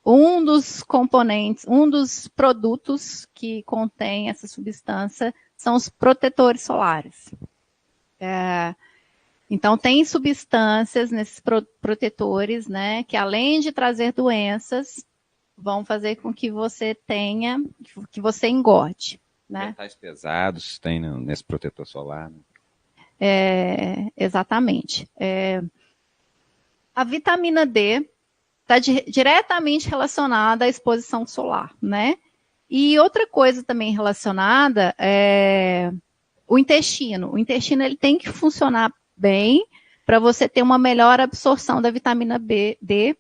Um dos componentes, um dos produtos que contém essa substância são os protetores solares. Então, tem substâncias nesses protetores, né? Que além de trazer doenças, vão fazer com que você engorde. Né? Metais pesados tem nesse protetor solar. Né? Exatamente. A vitamina D está diretamente relacionada à exposição solar, né? E outra coisa também relacionada é o intestino. O intestino ele tem que funcionar bem para você ter uma melhor absorção da vitamina D,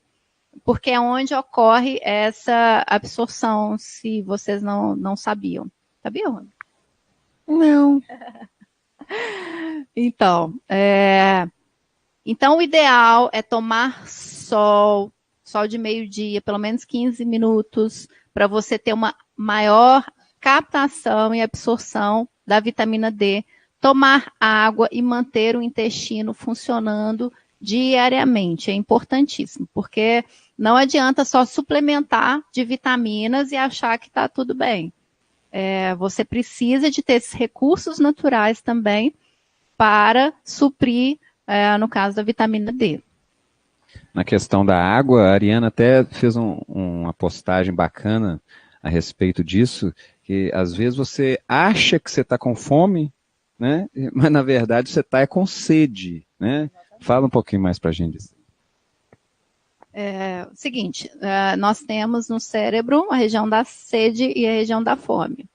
porque é onde ocorre essa absorção, se vocês não sabiam. Sabia, Rony? Não. Então, o ideal é tomar sol de meio-dia, pelo menos 15 minutos, para você ter uma maior captação e absorção da vitamina D, tomar água e manter o intestino funcionando diariamente. É importantíssimo, porque não adianta só suplementar de vitaminas e achar que está tudo bem. Você precisa de ter esses recursos naturais também para suprir, no caso da vitamina D. Na questão da água, a Ariana até fez uma postagem bacana a respeito disso, que às vezes você acha que você está com fome, né? Mas na verdade você está com sede, né? Fala um pouquinho mais para a gente disso. Seguinte, nós temos no cérebro a região da sede e a região da fome.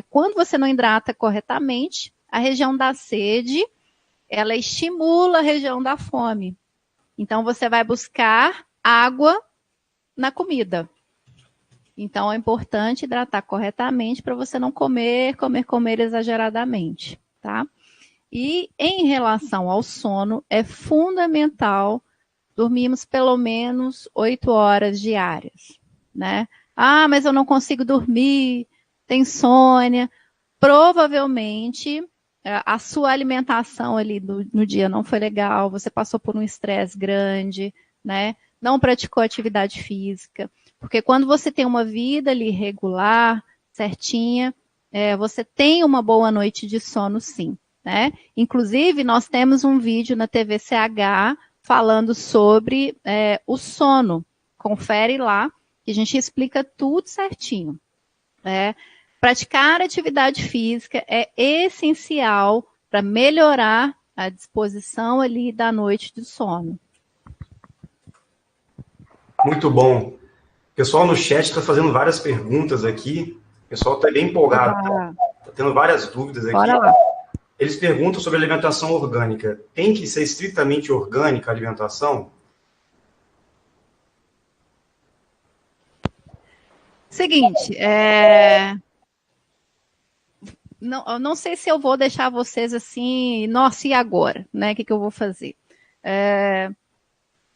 Quando você não hidrata corretamente, a região da sede, ela estimula a região da fome. Então, você vai buscar água na comida. Então, é importante hidratar corretamente para você não comer exageradamente, tá? E em relação ao sono, é fundamental dormirmos pelo menos 8 horas diárias, né? Mas eu não consigo dormir, tem insônia. Provavelmente a sua alimentação ali no dia não foi legal, você passou por um estresse grande, né? Não praticou atividade física. Porque quando você tem uma vida ali regular, certinha, você tem uma boa noite de sono, sim. Né? Inclusive, nós temos um vídeo na TVCH falando sobre o sono. Confere lá, que a gente explica tudo certinho. Praticar atividade física é essencial para melhorar a disposição ali da noite de sono. Muito bom. O pessoal no chat está fazendo várias perguntas aqui. O pessoal está bem empolgado. Está tendo várias dúvidas aqui. Bora lá. Eles perguntam sobre alimentação orgânica. Tem que ser estritamente orgânica a alimentação? Seguinte, não sei se eu vou deixar vocês assim, nossa, e agora? Né? O que eu vou fazer?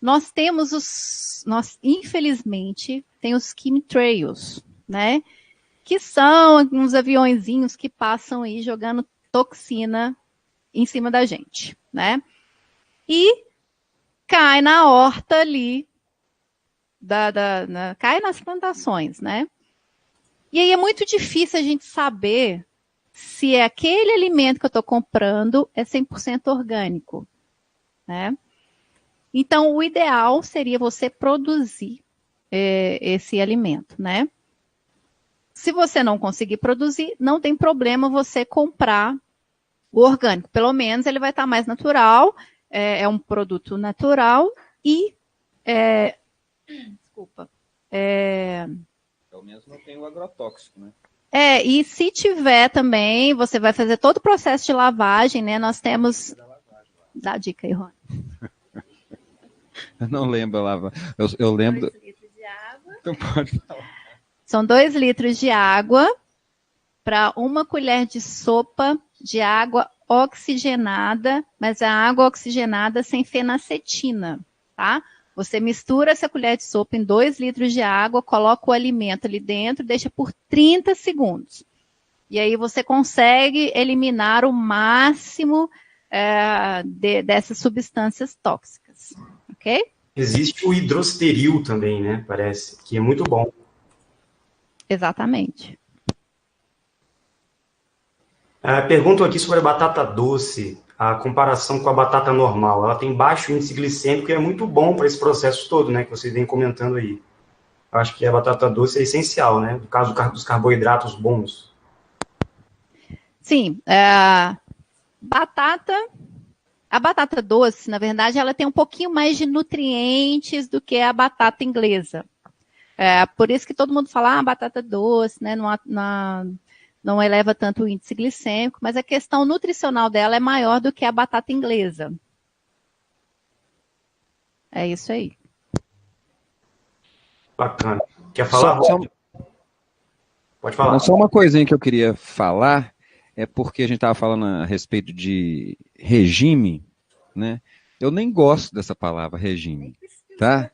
Nós temos infelizmente, tem os chemtrails, né? Que são uns aviõezinhos que passam aí jogando toxina em cima da gente, né? E cai na horta ali, cai nas plantações, né? E aí é muito difícil a gente saber se aquele alimento que eu estou comprando é 100% orgânico, né? Então, o ideal seria você produzir esse alimento, né? Se você não conseguir produzir, não tem problema você comprar o orgânico. Pelo menos ele vai estar mais natural, é um produto natural e... desculpa. Pelo menos não tem o agrotóxico, né? E se tiver também, você vai fazer todo o processo de lavagem, né? Nós temos... Dá a dica aí, Rony. Eu não lembro lá. Eu lembro... 2 litros de água. Então pode falar. São 2 litros de água para 1 colher de sopa de água oxigenada, mas a água oxigenada sem fenacetina, tá? Você mistura essa colher de sopa em 2 litros de água, coloca o alimento ali dentro, deixa por 30 segundos. E aí você consegue eliminar o máximo dessas substâncias tóxicas, ok? Existe o hidrosteril também, né? Parece, que é muito bom. Exatamente. Perguntam aqui sobre a batata doce, a comparação com a batata normal. Ela tem baixo índice glicêmico e é muito bom para esse processo todo, né? Que vocês vêm comentando aí. Eu acho que a batata doce é essencial, né? No caso dos carboidratos bons. Sim. A batata doce, na verdade, ela tem um pouquinho mais de nutrientes do que a batata inglesa. Por isso que todo mundo fala, batata doce, né? Não eleva tanto o índice glicêmico, mas a questão nutricional dela é maior do que a batata inglesa. É isso aí. Bacana. Quer falar? Pode falar. Só uma coisinha que eu queria falar, porque a gente estava falando a respeito de regime, né? Eu nem gosto dessa palavra, regime, tá?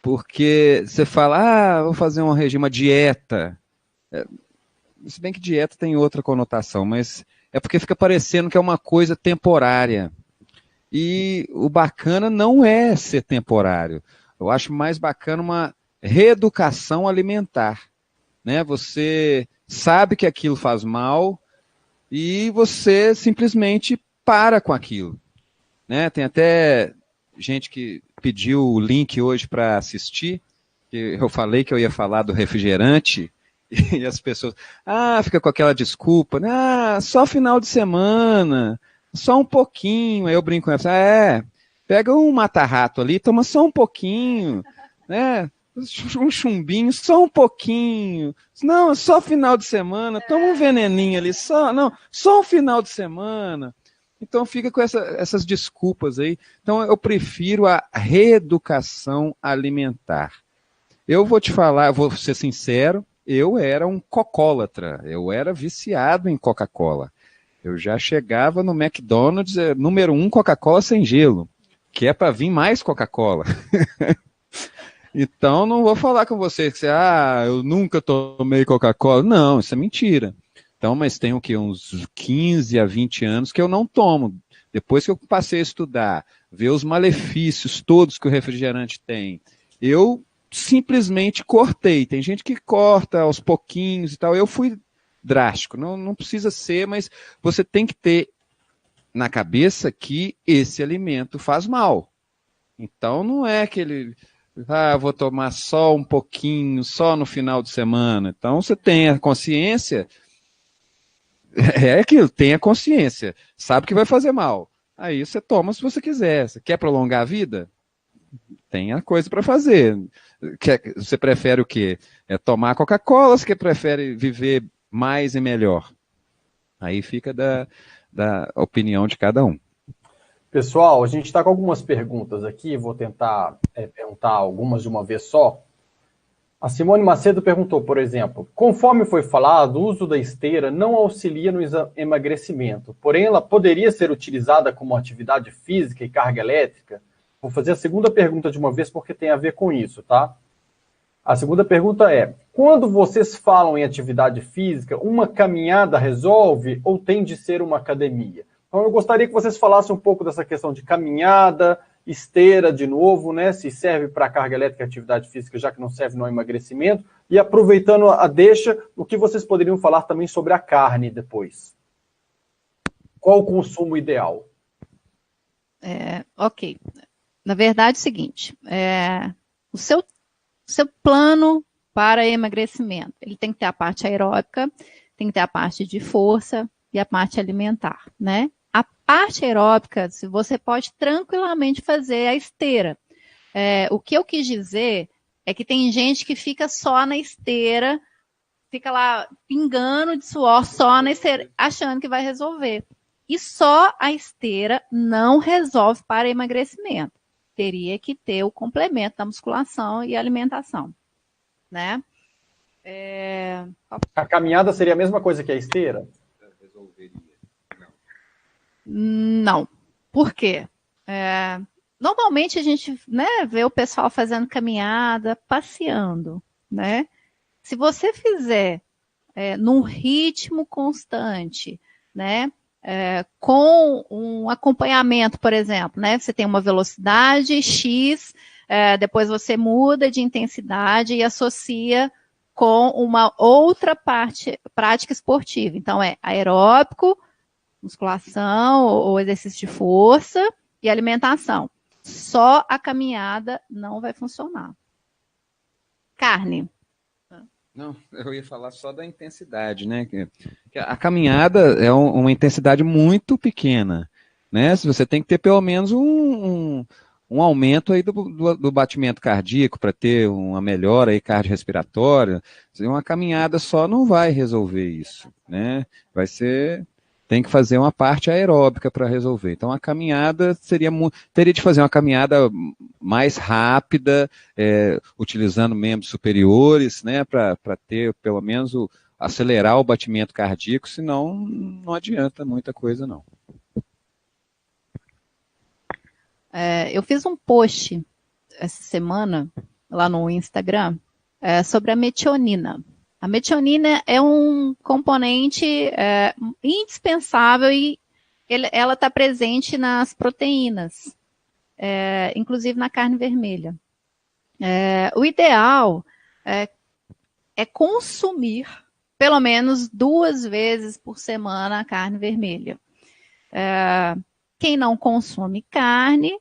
Porque você fala, vou fazer um regime, uma dieta. Se bem que dieta tem outra conotação, mas é porque fica parecendo que é uma coisa temporária. E o bacana não é ser temporário. Eu acho mais bacana uma reeducação alimentar, né? Você sabe que aquilo faz mal e você simplesmente para com aquilo, né? Tem até gente que pediu o link hoje para assistir, que eu falei que eu ia falar do refrigerante, e as pessoas, fica com aquela desculpa, né? Só final de semana, só um pouquinho. Aí eu brinco com ela, pega um mata-rato ali, toma só um pouquinho, né? Um chumbinho, só um pouquinho. Não, só final de semana, toma um veneninho ali, só um final de semana. Então fica com essas desculpas aí. Então eu prefiro a reeducação alimentar. Eu vou te falar, vou ser sincero, eu era um cocólatra, eu era viciado em Coca-Cola. Eu já chegava no McDonald's, número 1 Coca-Cola sem gelo, que é para vir mais Coca-Cola. Então não vou falar com você que eu nunca tomei Coca-Cola. Não, isso é mentira. Então, mas tem o quê? Uns 15 a 20 anos que eu não tomo. Depois que eu passei a estudar, ver os malefícios todos que o refrigerante tem, eu simplesmente cortei. Tem gente que corta aos pouquinhos e tal. Eu fui drástico. Não precisa ser, mas você tem que ter na cabeça que esse alimento faz mal. Então não é aquele, vou tomar só um pouquinho, só no final de semana. Então você tem a consciência, é aquilo, tem a consciência, sabe que vai fazer mal. Aí você toma se você quiser. Você quer prolongar a vida? Tem a coisa para fazer. Você prefere o quê? É tomar Coca-Cola ou você prefere viver mais e melhor? Aí fica da opinião de cada um. Pessoal, a gente está com algumas perguntas aqui, vou tentar perguntar algumas de uma vez só. A Simone Macedo perguntou, por exemplo, conforme foi falado, o uso da esteira não auxilia no emagrecimento, porém ela poderia ser utilizada como atividade física e carga elétrica? Vou fazer a segunda pergunta de uma vez porque tem a ver com isso, tá? A segunda pergunta é, quando vocês falam em atividade física, uma caminhada resolve ou tem de ser uma academia? Então eu gostaria que vocês falassem um pouco dessa questão de caminhada, esteira de novo, né? Se serve para carga elétrica e atividade física, já que não serve no emagrecimento. E aproveitando a deixa, o que vocês poderiam falar também sobre a carne depois? Qual o consumo ideal? Ok. Na verdade, é o seguinte, o seu plano para emagrecimento, ele tem que ter a parte aeróbica, tem que ter a parte de força e a parte alimentar, né? A parte aeróbica, você pode tranquilamente fazer a esteira. O que eu quis dizer é que tem gente que fica só na esteira, fica lá pingando de suor só na esteira, achando que vai resolver. E só a esteira não resolve para emagrecimento. Teria que ter o complemento da musculação e alimentação, né? A caminhada seria a mesma coisa que a esteira? Não. Por quê? Normalmente a gente, né, vê o pessoal fazendo caminhada, passeando, né? Se você fizer num ritmo constante, né, com um acompanhamento, por exemplo, né, você tem uma velocidade X, depois você muda de intensidade e associa com uma outra prática esportiva. Então, aeróbico, musculação ou exercício de força e alimentação. Só a caminhada não vai funcionar. Carne. Não, eu ia falar só da intensidade, né? A caminhada é uma intensidade muito pequena, né? Você tem que ter pelo menos um aumento aí do batimento cardíaco para ter uma melhora aí cardiorrespiratória. Uma caminhada só não vai resolver isso, né? Tem que fazer uma parte aeróbica para resolver. Então, a caminhada teria de fazer uma caminhada mais rápida, utilizando membros superiores, né, para ter, pelo menos, acelerar o batimento cardíaco, senão não adianta muita coisa, não. Eu fiz um post essa semana, lá no Instagram, sobre a metionina. A metionina é um componente indispensável e ela está presente nas proteínas, inclusive na carne vermelha. O ideal é consumir pelo menos 2 vezes por semana a carne vermelha. Quem não consome carne,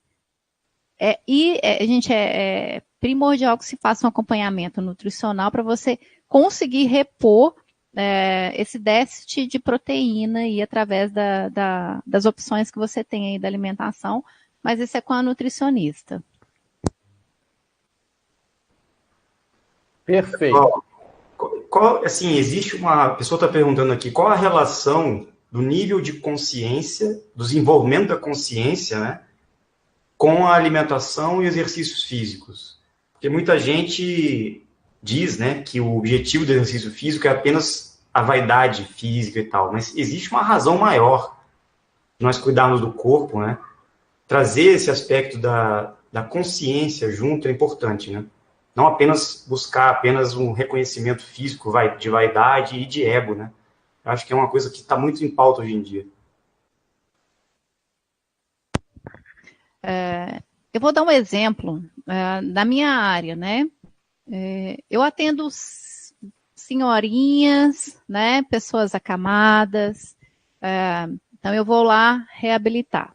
gente, é primordial que se faça um acompanhamento nutricional para você conseguir repor esse déficit de proteína e através das opções que você tem aí da alimentação, mas isso é com a nutricionista. Perfeito. Assim, existe a pessoa está perguntando aqui, qual a relação do nível de consciência, do desenvolvimento da consciência, né, com a alimentação e exercícios físicos? Porque muita gente diz, né, que o objetivo do exercício físico é apenas a vaidade física e tal, mas existe uma razão maior de nós cuidarmos do corpo, né? Trazer esse aspecto da consciência junto é importante, né? Não apenas buscar apenas um reconhecimento físico de vaidade e de ego, né? Eu acho que é uma coisa que está muito em pauta hoje em dia. Eu vou dar um exemplo da minha área, né? Eu atendo senhorinhas, né, pessoas acamadas. Então, eu vou lá reabilitar.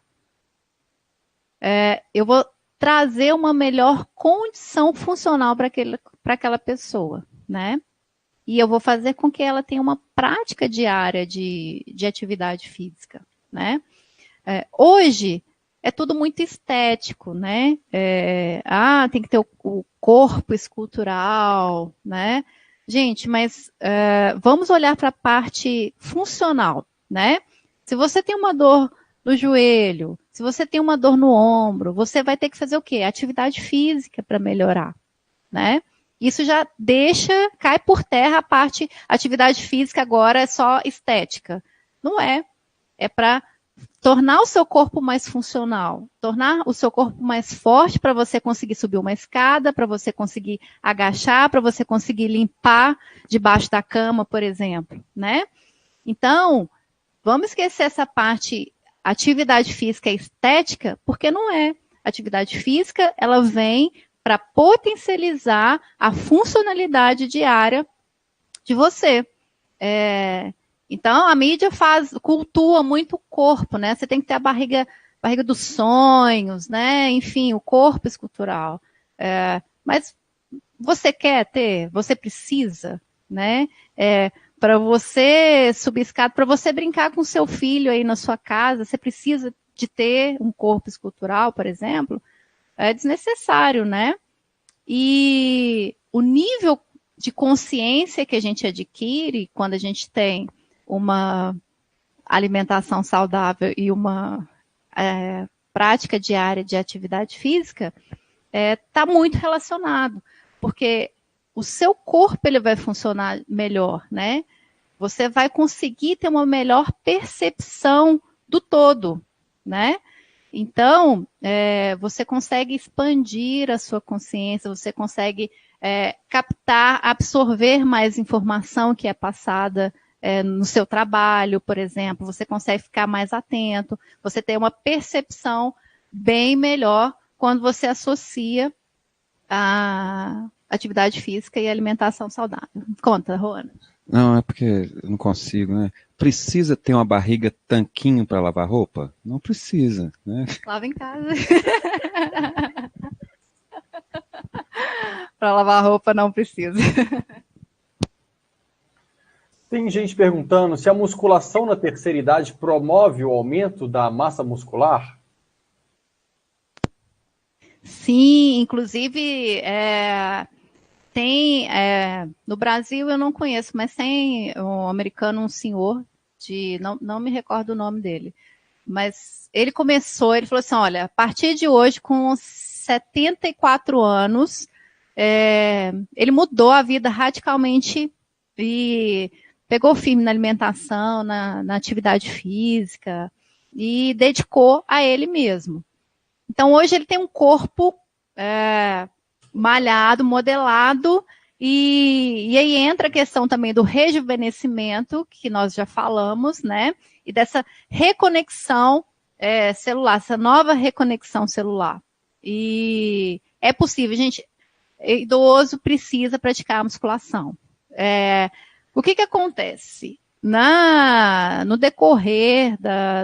Eu vou trazer uma melhor condição funcional para aquela pessoa, né? E eu vou fazer com que ela tenha uma prática diária de atividade física, né? Hoje é tudo muito estético, né? Tem que ter o corpo escultural, né? Gente, mas vamos olhar para a parte funcional, né? Se você tem uma dor no joelho, se você tem uma dor no ombro, você vai ter que fazer o quê? Atividade física para melhorar, né? Isso já cai por terra a parte, atividade física agora é só estética. Não é. É para tornar o seu corpo mais funcional, tornar o seu corpo mais forte para você conseguir subir uma escada, para você conseguir agachar, para você conseguir limpar debaixo da cama, por exemplo, né? Então, vamos esquecer essa parte atividade física estética, porque não é. Atividade física, ela vem para potencializar a funcionalidade diária de você. Então, a mídia cultua muito o corpo, né? Você tem que ter a barriga dos sonhos, né? Enfim, o corpo escultural. Mas você quer ter? Você precisa, né? Para você subir escada, para você brincar com seu filho aí na sua casa, você precisa de ter um corpo escultural, por exemplo? É desnecessário, né? E o nível de consciência que a gente adquire quando a gente tem uma alimentação saudável e uma prática diária de atividade física está muito relacionado, porque o seu corpo ele vai funcionar melhor, né? Você vai conseguir ter uma melhor percepção do todo, né? Então, você consegue expandir a sua consciência, você consegue captar, absorver mais informação que é passada no seu trabalho, por exemplo. Você consegue ficar mais atento, você tem uma percepção bem melhor quando você associa a atividade física e alimentação saudável. Conta, Rona. Não, é porque eu não consigo, né? Precisa ter uma barriga tanquinho para lavar roupa? Não precisa, né? Lava em casa. Para lavar roupa não precisa. Tem gente perguntando se a musculação na terceira idade promove o aumento da massa muscular? Sim, inclusive tem, no Brasil eu não conheço, mas tem um americano, um senhor, não me recordo o nome dele, mas ele falou assim, olha, a partir de hoje, com 74 anos, ele mudou a vida radicalmente e pegou firme na alimentação, na atividade física e dedicou a ele mesmo. Então, hoje ele tem um corpo malhado, modelado, e aí entra a questão também do rejuvenescimento, que nós já falamos, né? E dessa reconexão celular, essa nova reconexão celular. E é possível, gente, idoso precisa praticar a musculação. O que acontece? No decorrer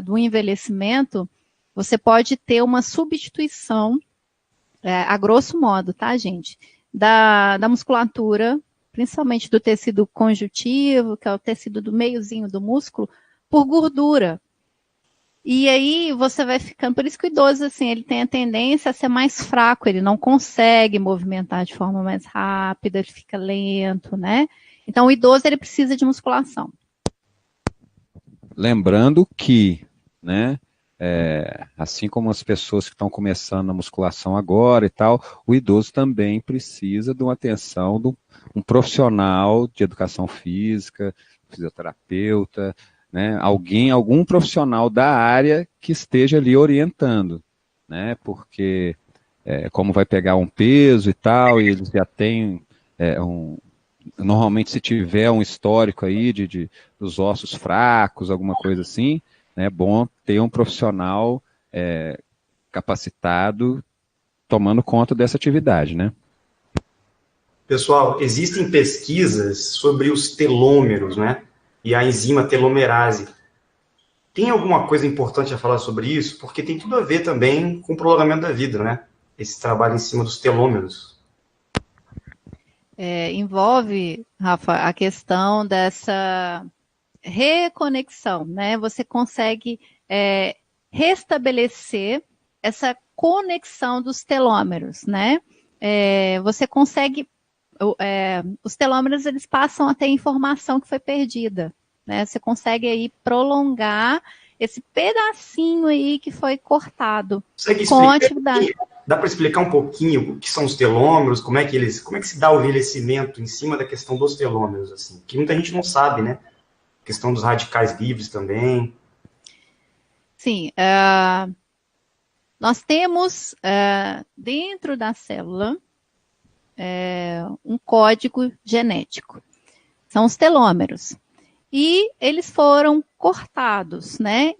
do envelhecimento, você pode ter uma substituição, a grosso modo, tá, gente? Da musculatura, principalmente do tecido conjuntivo, que é o tecido do meiozinho do músculo, por gordura. E aí você vai ficando, por isso que o idoso, assim, ele tem a tendência a ser mais fraco, ele não consegue movimentar de forma mais rápida, ele fica lento, né? Então o idoso, ele precisa de musculação. Lembrando que, né, assim como as pessoas que estão começando a musculação agora e tal, o idoso também precisa de uma atenção de um profissional de educação física, fisioterapeuta, né, algum profissional da área que esteja ali orientando, né, porque como vai pegar um peso e tal, e eles já têm normalmente se tiver um histórico aí dos ossos fracos, alguma coisa assim, é bom ter um profissional capacitado tomando conta dessa atividade, né? Pessoal, existem pesquisas sobre os telômeros, né? E a enzima telomerase. Tem alguma coisa importante a falar sobre isso? Porque tem tudo a ver também com o prolongamento da vida, né? Esse trabalho em cima dos telômeros. Envolve, Rafa, a questão dessa reconexão, né? Você consegue restabelecer essa conexão dos telômeros, né? Você consegue... os telômeros, eles passam a ter informação que foi perdida, né? Você consegue aí prolongar esse pedacinho aí que foi cortado com a atividade. Dá para explicar um pouquinho o que são os telômeros, como é que se dá o envelhecimento em cima da questão dos telômeros, assim? Que muita gente não sabe, né? A questão dos radicais livres também. Sim, nós temos dentro da célula um código genético. São os telômeros. E eles foram cortados, né?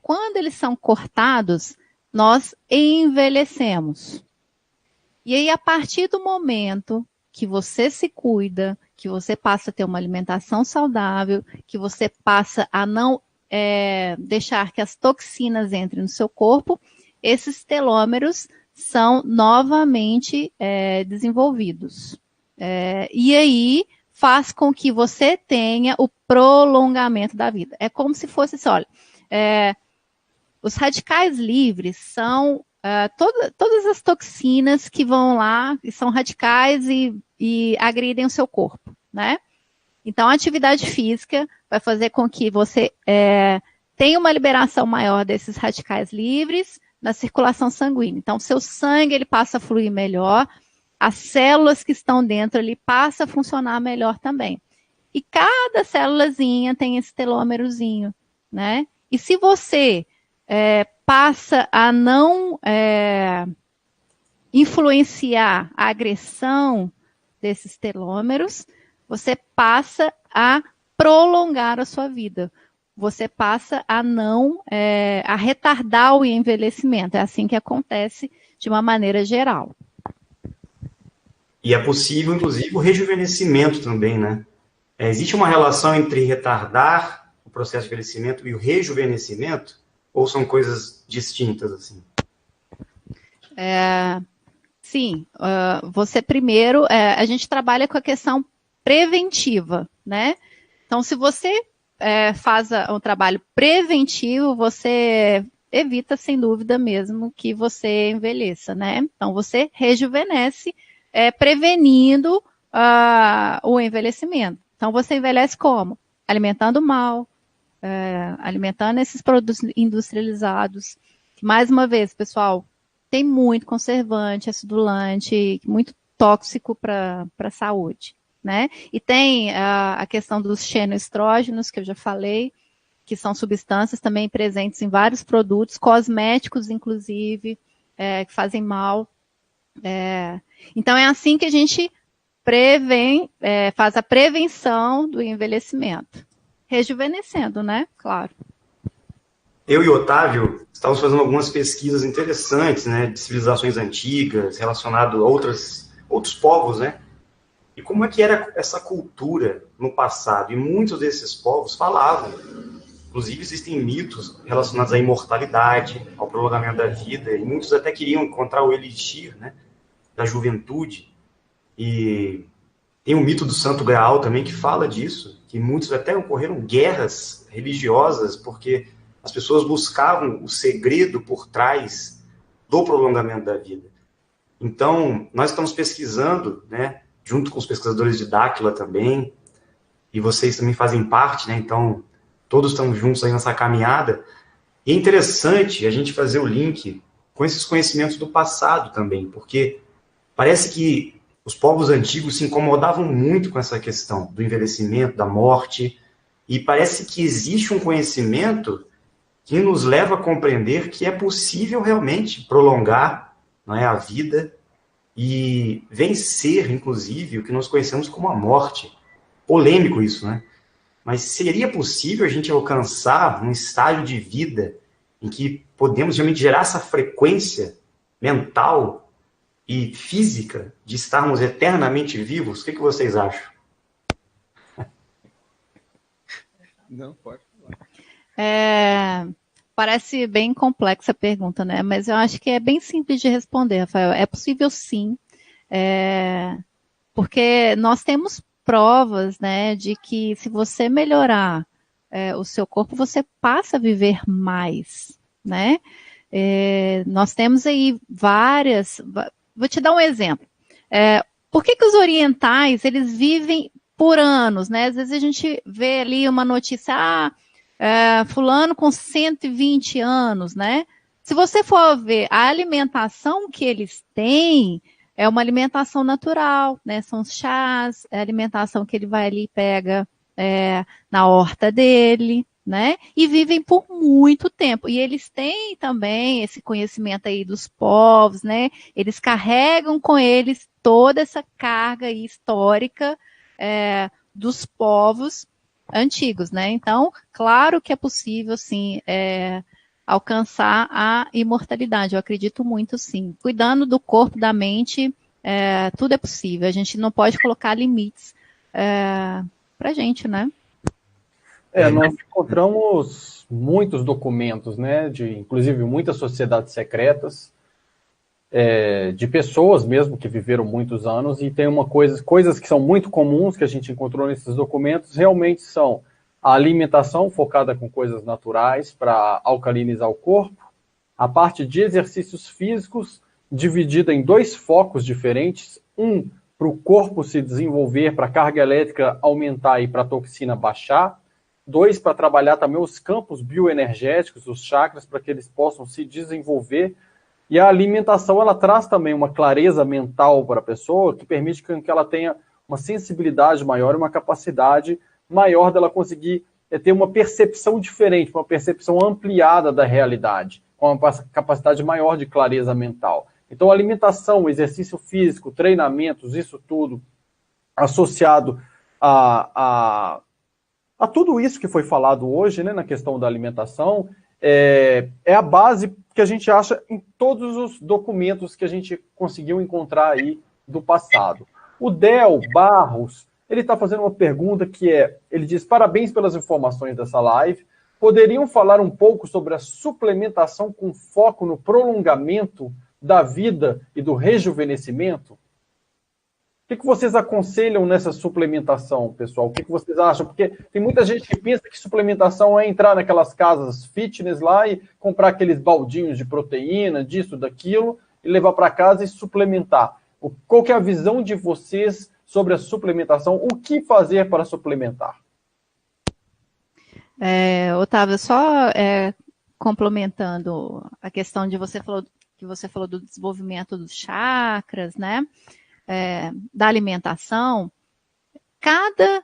Quando eles são cortados, nós envelhecemos. E aí, a partir do momento que você se cuida, que você passa a ter uma alimentação saudável, que você passa a não deixar que as toxinas entrem no seu corpo, esses telômeros são novamente desenvolvidos. E aí faz com que você tenha o prolongamento da vida. É como se fosse assim, olha, os radicais livres são todas as toxinas que vão lá, e são radicais e agridem o seu corpo, né? Então, a atividade física vai fazer com que você tenha uma liberação maior desses radicais livres na circulação sanguínea. Então, seu sangue ele passa a fluir melhor, as células que estão dentro ali passam a funcionar melhor também. E cada célulazinha tem esse telômerozinho, né? E se você passa a não influenciar a agressão desses telômeros, você passa a prolongar a sua vida. Você passa a não a retardar o envelhecimento. É assim que acontece de uma maneira geral. E é possível, inclusive, o rejuvenescimento também, né? Existe uma relação entre retardar o processo de envelhecimento e o rejuvenescimento? Ou são coisas distintas, assim? Sim. Você primeiro... a gente trabalha com a questão preventiva, né? Então, se você faz um trabalho preventivo, você evita, sem dúvida mesmo, que você envelheça, né? Então, você rejuvenesce, prevenindo o envelhecimento. Então, você envelhece como? Alimentando mal, alimentando esses produtos industrializados. Mais uma vez, pessoal, tem muito conservante, acidulante, muito tóxico para a saúde, né? E tem a questão dos xenoestrógenos, que eu já falei, que são substâncias também presentes em vários produtos, cosméticos, inclusive, que fazem mal. Então, é assim que a gente faz a prevenção do envelhecimento. Rejuvenescendo, né? Claro. Eu e o Otávio estávamos fazendo algumas pesquisas interessantes, né, de civilizações antigas, relacionado a outros povos, né? E como é que era essa cultura no passado? E muitos desses povos falavam. Inclusive, existem mitos relacionados à imortalidade, ao prolongamento da vida, e muitos até queriam encontrar o elixir, né, da juventude. E tem o mito do Santo Graal também, que fala disso, que muitos até ocorreram guerras religiosas, porque as pessoas buscavam o segredo por trás do prolongamento da vida. Então, nós estamos pesquisando, né, junto com os pesquisadores de Dáquila também, e vocês também fazem parte, né, então todos estamos juntos aí nessa caminhada, e é interessante a gente fazer o link com esses conhecimentos do passado também, porque parece que os povos antigos se incomodavam muito com essa questão do envelhecimento, da morte, e parece que existe um conhecimento que nos leva a compreender que é possível realmente prolongar, não é, a vida e vencer, inclusive, o que nós conhecemos como a morte. Polêmico isso, né? Mas seria possível a gente alcançar um estágio de vida em que podemos realmente gerar essa frequência mental e física de estarmos eternamente vivos? O que vocês acham? Não, pode falar. Parece bem complexa a pergunta, né? Mas eu acho que é bem simples de responder, Rafael. É possível sim, porque nós temos provas, né, de que se você melhorar o seu corpo, você passa a viver mais, né? Nós temos aí várias. Vou te dar um exemplo. Por que os orientais eles vivem por anos, né? Às vezes a gente vê ali uma notícia, fulano com 120 anos, né? Se você for ver a alimentação que eles têm, é uma alimentação natural, né? São chás, é a alimentação que ele vai ali e pega na horta dele, né? E vivem por muito tempo. E eles têm também esse conhecimento aí dos povos, né? Eles carregam com eles toda essa carga histórica dos povos antigos, né? Então, claro que é possível, sim, alcançar a imortalidade. Eu acredito muito, sim. Cuidando do corpo, da mente, tudo é possível. A gente não pode colocar limites pra gente, né? Nós encontramos muitos documentos, né, inclusive muitas sociedades secretas, de pessoas mesmo que viveram muitos anos, e tem coisas que são muito comuns que a gente encontrou nesses documentos, realmente são a alimentação focada com coisas naturais para alcalinizar o corpo, a parte de exercícios físicos dividida em 2 focos diferentes, um para o corpo se desenvolver, para a carga elétrica aumentar e para a toxina baixar, 2 para trabalhar também os campos bioenergéticos, os chakras, para que eles possam se desenvolver. E a alimentação, ela traz também uma clareza mental para a pessoa, que permite que ela tenha uma sensibilidade maior e uma capacidade maior dela conseguir ter uma percepção diferente, uma percepção ampliada da realidade, com uma capacidade maior de clareza mental. Então, alimentação, exercício físico, treinamentos, isso tudo associado a tudo isso que foi falado hoje, né, na questão da alimentação, é a base que a gente acha em todos os documentos que a gente conseguiu encontrar aí do passado. O Del Barros, ele está fazendo uma pergunta ele diz, parabéns pelas informações dessa live, poderiam falar um pouco sobre a suplementação com foco no prolongamento da vida e do rejuvenescimento? O que vocês aconselham nessa suplementação, pessoal? O que vocês acham? Porque tem muita gente que pensa que suplementação é entrar naquelas casas fitness lá e comprar aqueles baldinhos de proteína, disso, daquilo, e levar para casa e suplementar. Qual que é a visão de vocês sobre a suplementação? O que fazer para suplementar? Otávio, só complementando a questão de você falou do desenvolvimento dos chakras, né? Da alimentação, cada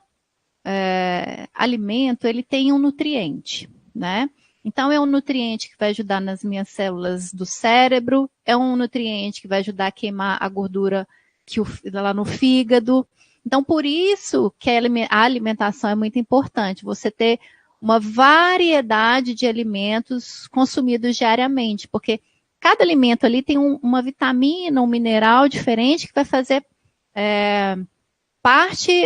alimento ele tem um nutriente, né? Então é um nutriente que vai ajudar nas minhas células do cérebro, é um nutriente que vai ajudar a queimar a gordura lá no fígado. Então por isso que a alimentação é muito importante, você ter uma variedade de alimentos consumidos diariamente, porque cada alimento ali tem uma vitamina, um mineral diferente que vai fazer parte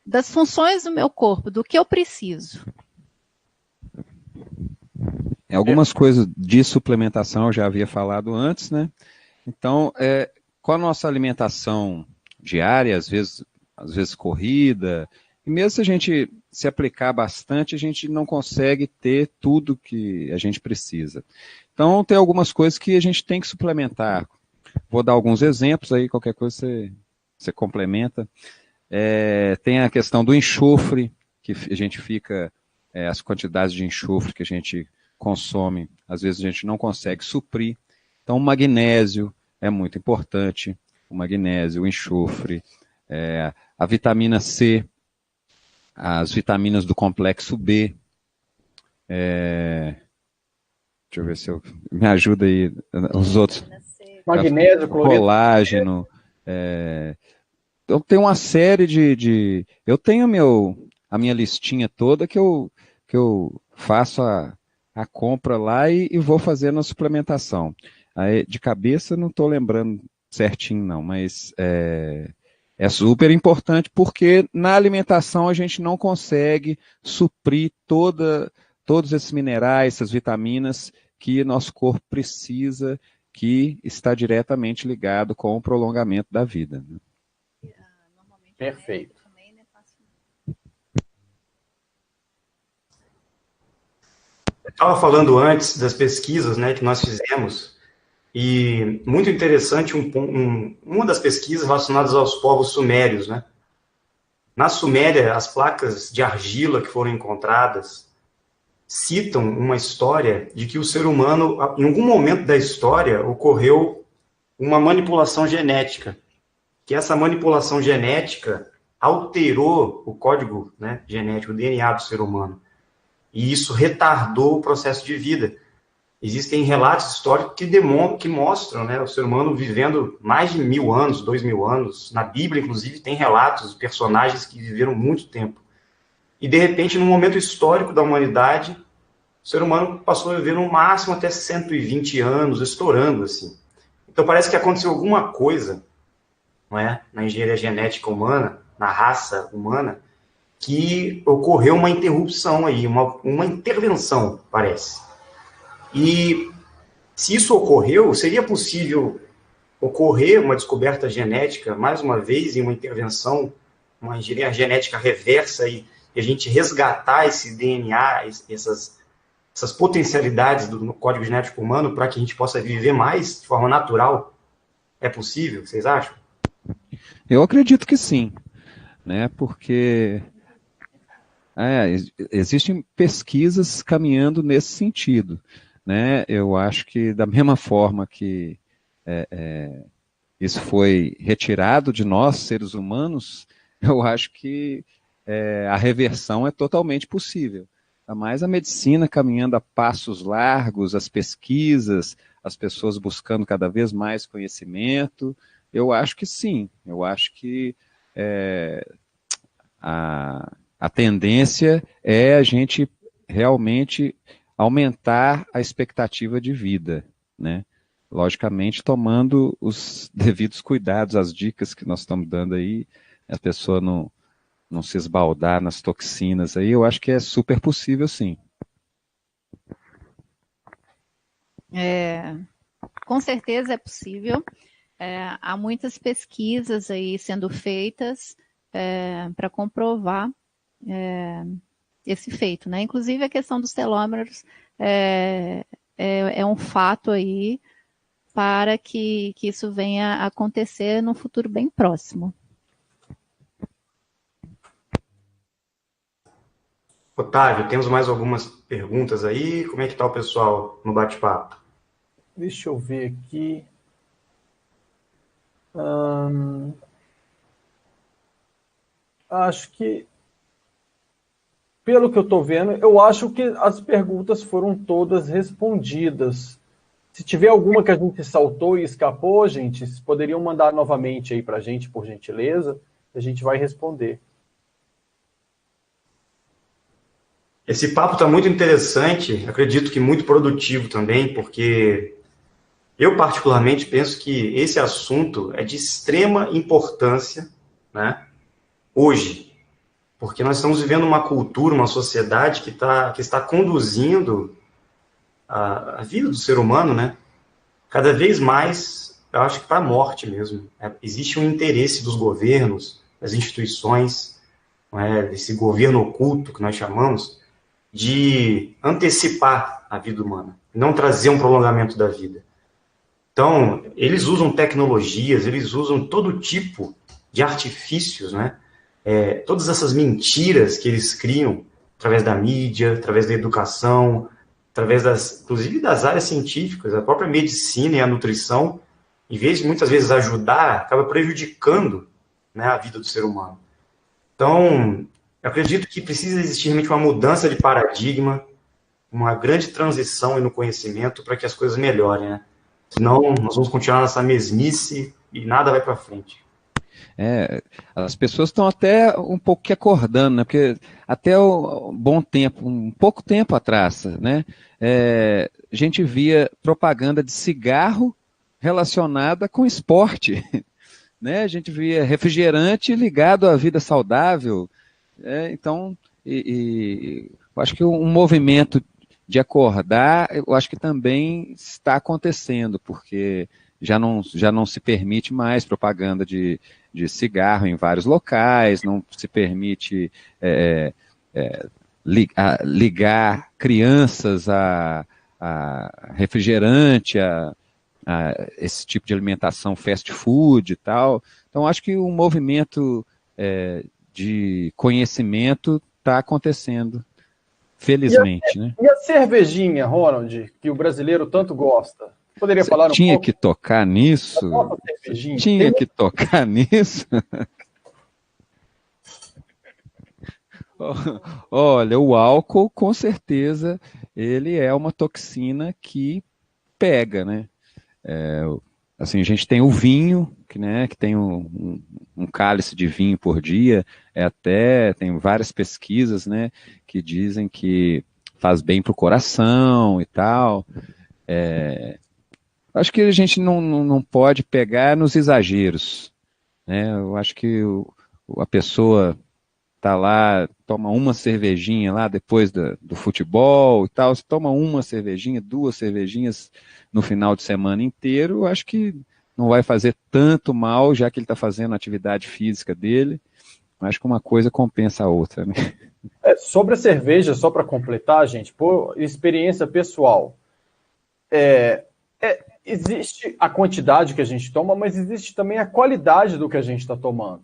das funções do meu corpo, do que eu preciso. Algumas coisas de suplementação eu já havia falado antes, né? Então, com a nossa alimentação diária, às vezes corrida, e mesmo se a gente se aplicar bastante, a gente não consegue ter tudo que a gente precisa. Então, tem algumas coisas que a gente tem que suplementar. Vou dar alguns exemplos aí, qualquer coisa você complementa. Tem a questão do enxofre, que a gente fica, as quantidades de enxofre que a gente consome, às vezes a gente não consegue suprir. Então, o magnésio é muito importante, o magnésio, o enxofre, a vitamina C, as vitaminas do complexo B, deixa eu ver se me ajuda aí, os outros. Magnésio, cloreto. Colágeno. Eu tenho uma série eu tenho a minha listinha toda que eu faço a compra lá e vou fazendo a suplementação. Aí, de cabeça não estou lembrando certinho não, mas é super importante porque na alimentação a gente não consegue suprir todos esses minerais, essas vitaminas que nosso corpo precisa, que está diretamente ligado com o prolongamento da vida. Perfeito. Eu estava falando antes das pesquisas, né, que nós fizemos, e muito interessante uma das pesquisas relacionadas aos povos sumérios, né? Na Suméria, as placas de argila que foram encontradas citam uma história de que o ser humano, em algum momento da história, ocorreu uma manipulação genética, que essa manipulação genética alterou o código, né, genético, o DNA do ser humano, e isso retardou o processo de vida. Existem relatos históricos que mostram, né, o ser humano vivendo mais de 1000 anos, 2000 anos. Na Bíblia, inclusive, tem relatos de personagens que viveram muito tempo. E, de repente, num momento histórico da humanidade, o ser humano passou a viver no máximo até 120 anos, estourando, assim. Então, parece que aconteceu alguma coisa, não é, na engenharia genética humana, na raça humana, que ocorreu uma interrupção aí, uma intervenção, parece. E se isso ocorreu, seria possível ocorrer uma descoberta genética, mais uma vez, em uma intervenção, uma engenharia genética reversa, e a gente resgatar esse DNA, essas potencialidades do código genético humano para que a gente possa viver mais de forma natural? É possível, vocês acham? Eu acredito que sim, né? Porque existem pesquisas caminhando nesse sentido, né? Eu acho que da mesma forma que isso foi retirado de nós, seres humanos, eu acho que a reversão é totalmente possível. Ainda mais a medicina caminhando a passos largos, as pesquisas, as pessoas buscando cada vez mais conhecimento. Eu acho que sim, eu acho que a tendência é a gente realmente aumentar a expectativa de vida, né? Logicamente tomando os devidos cuidados, as dicas que nós estamos dando aí, a pessoa não se esbaldar nas toxinas aí, eu acho que é super possível sim. Com certeza é possível. Há muitas pesquisas aí sendo feitas para comprovar esse feito, né? Inclusive a questão dos telômeros é um fato aí para que isso venha a acontecer no futuro bem próximo. Otávio, temos mais algumas perguntas aí. Como é que está o pessoal no bate-papo? Deixa eu ver aqui. Acho que, pelo que eu estou vendo, eu acho que as perguntas foram todas respondidas. Se tiver alguma que a gente saltou e escapou, gente, vocês poderiam mandar novamente aí para a gente, por gentileza, a gente vai responder. Esse papo está muito interessante, acredito que muito produtivo também, porque eu particularmente penso que esse assunto é de extrema importância, né, hoje, porque nós estamos vivendo uma cultura, uma sociedade que está conduzindo a vida do ser humano, né, cada vez mais, eu acho que para a morte mesmo. Existe um interesse dos governos, das instituições, desse governo oculto que nós chamamos, de antecipar a vida humana, não trazer um prolongamento da vida. Então, eles usam tecnologias, eles usam todo tipo de artifícios, né? Todas essas mentiras que eles criam através da mídia, através da educação, através inclusive das áreas científicas, a própria medicina e a nutrição, em vez de muitas vezes ajudar, acaba prejudicando, né, a vida do ser humano. Então, eu acredito que precisa existir realmente uma mudança de paradigma, uma grande transição no conhecimento para que as coisas melhorem, né? Senão, nós vamos continuar nessa mesmice e nada vai para frente. As pessoas estão até um pouco que acordando, né? Porque até um pouco tempo atrás, né? A gente via propaganda de cigarro relacionada com esporte, né? A gente via refrigerante ligado à vida saudável. Então, eu acho que um movimento de acordar, eu acho que também está acontecendo, porque já não se permite mais propaganda de cigarro em vários locais, não se permite ligar crianças a refrigerante, a esse tipo de alimentação fast food e tal. Então, acho que um movimento de conhecimento está acontecendo, felizmente. Né? E a cervejinha, Ronald, que o brasileiro tanto gosta? Poderia falar um pouco? Tinha que tocar nisso? Tinha que tocar nisso? Olha, o álcool, com certeza, ele é uma toxina que pega, né? Assim, a gente tem o vinho, que tem um cálice de vinho por dia, tem várias pesquisas, né, que dizem que faz bem para o coração e tal. Acho que a gente não pode pegar nos exageros, né? Eu acho que a pessoa tá lá, toma uma cervejinha lá depois do futebol e tal, se toma uma cervejinha, 2 cervejinhas no final de semana inteiro, eu acho que não vai fazer tanto mal, já que ele está fazendo a atividade física dele. Eu acho que uma coisa compensa a outra, né? Sobre a cerveja, só para completar, gente, por experiência pessoal, existe a quantidade que a gente toma, mas existe também a qualidade do que a gente está tomando,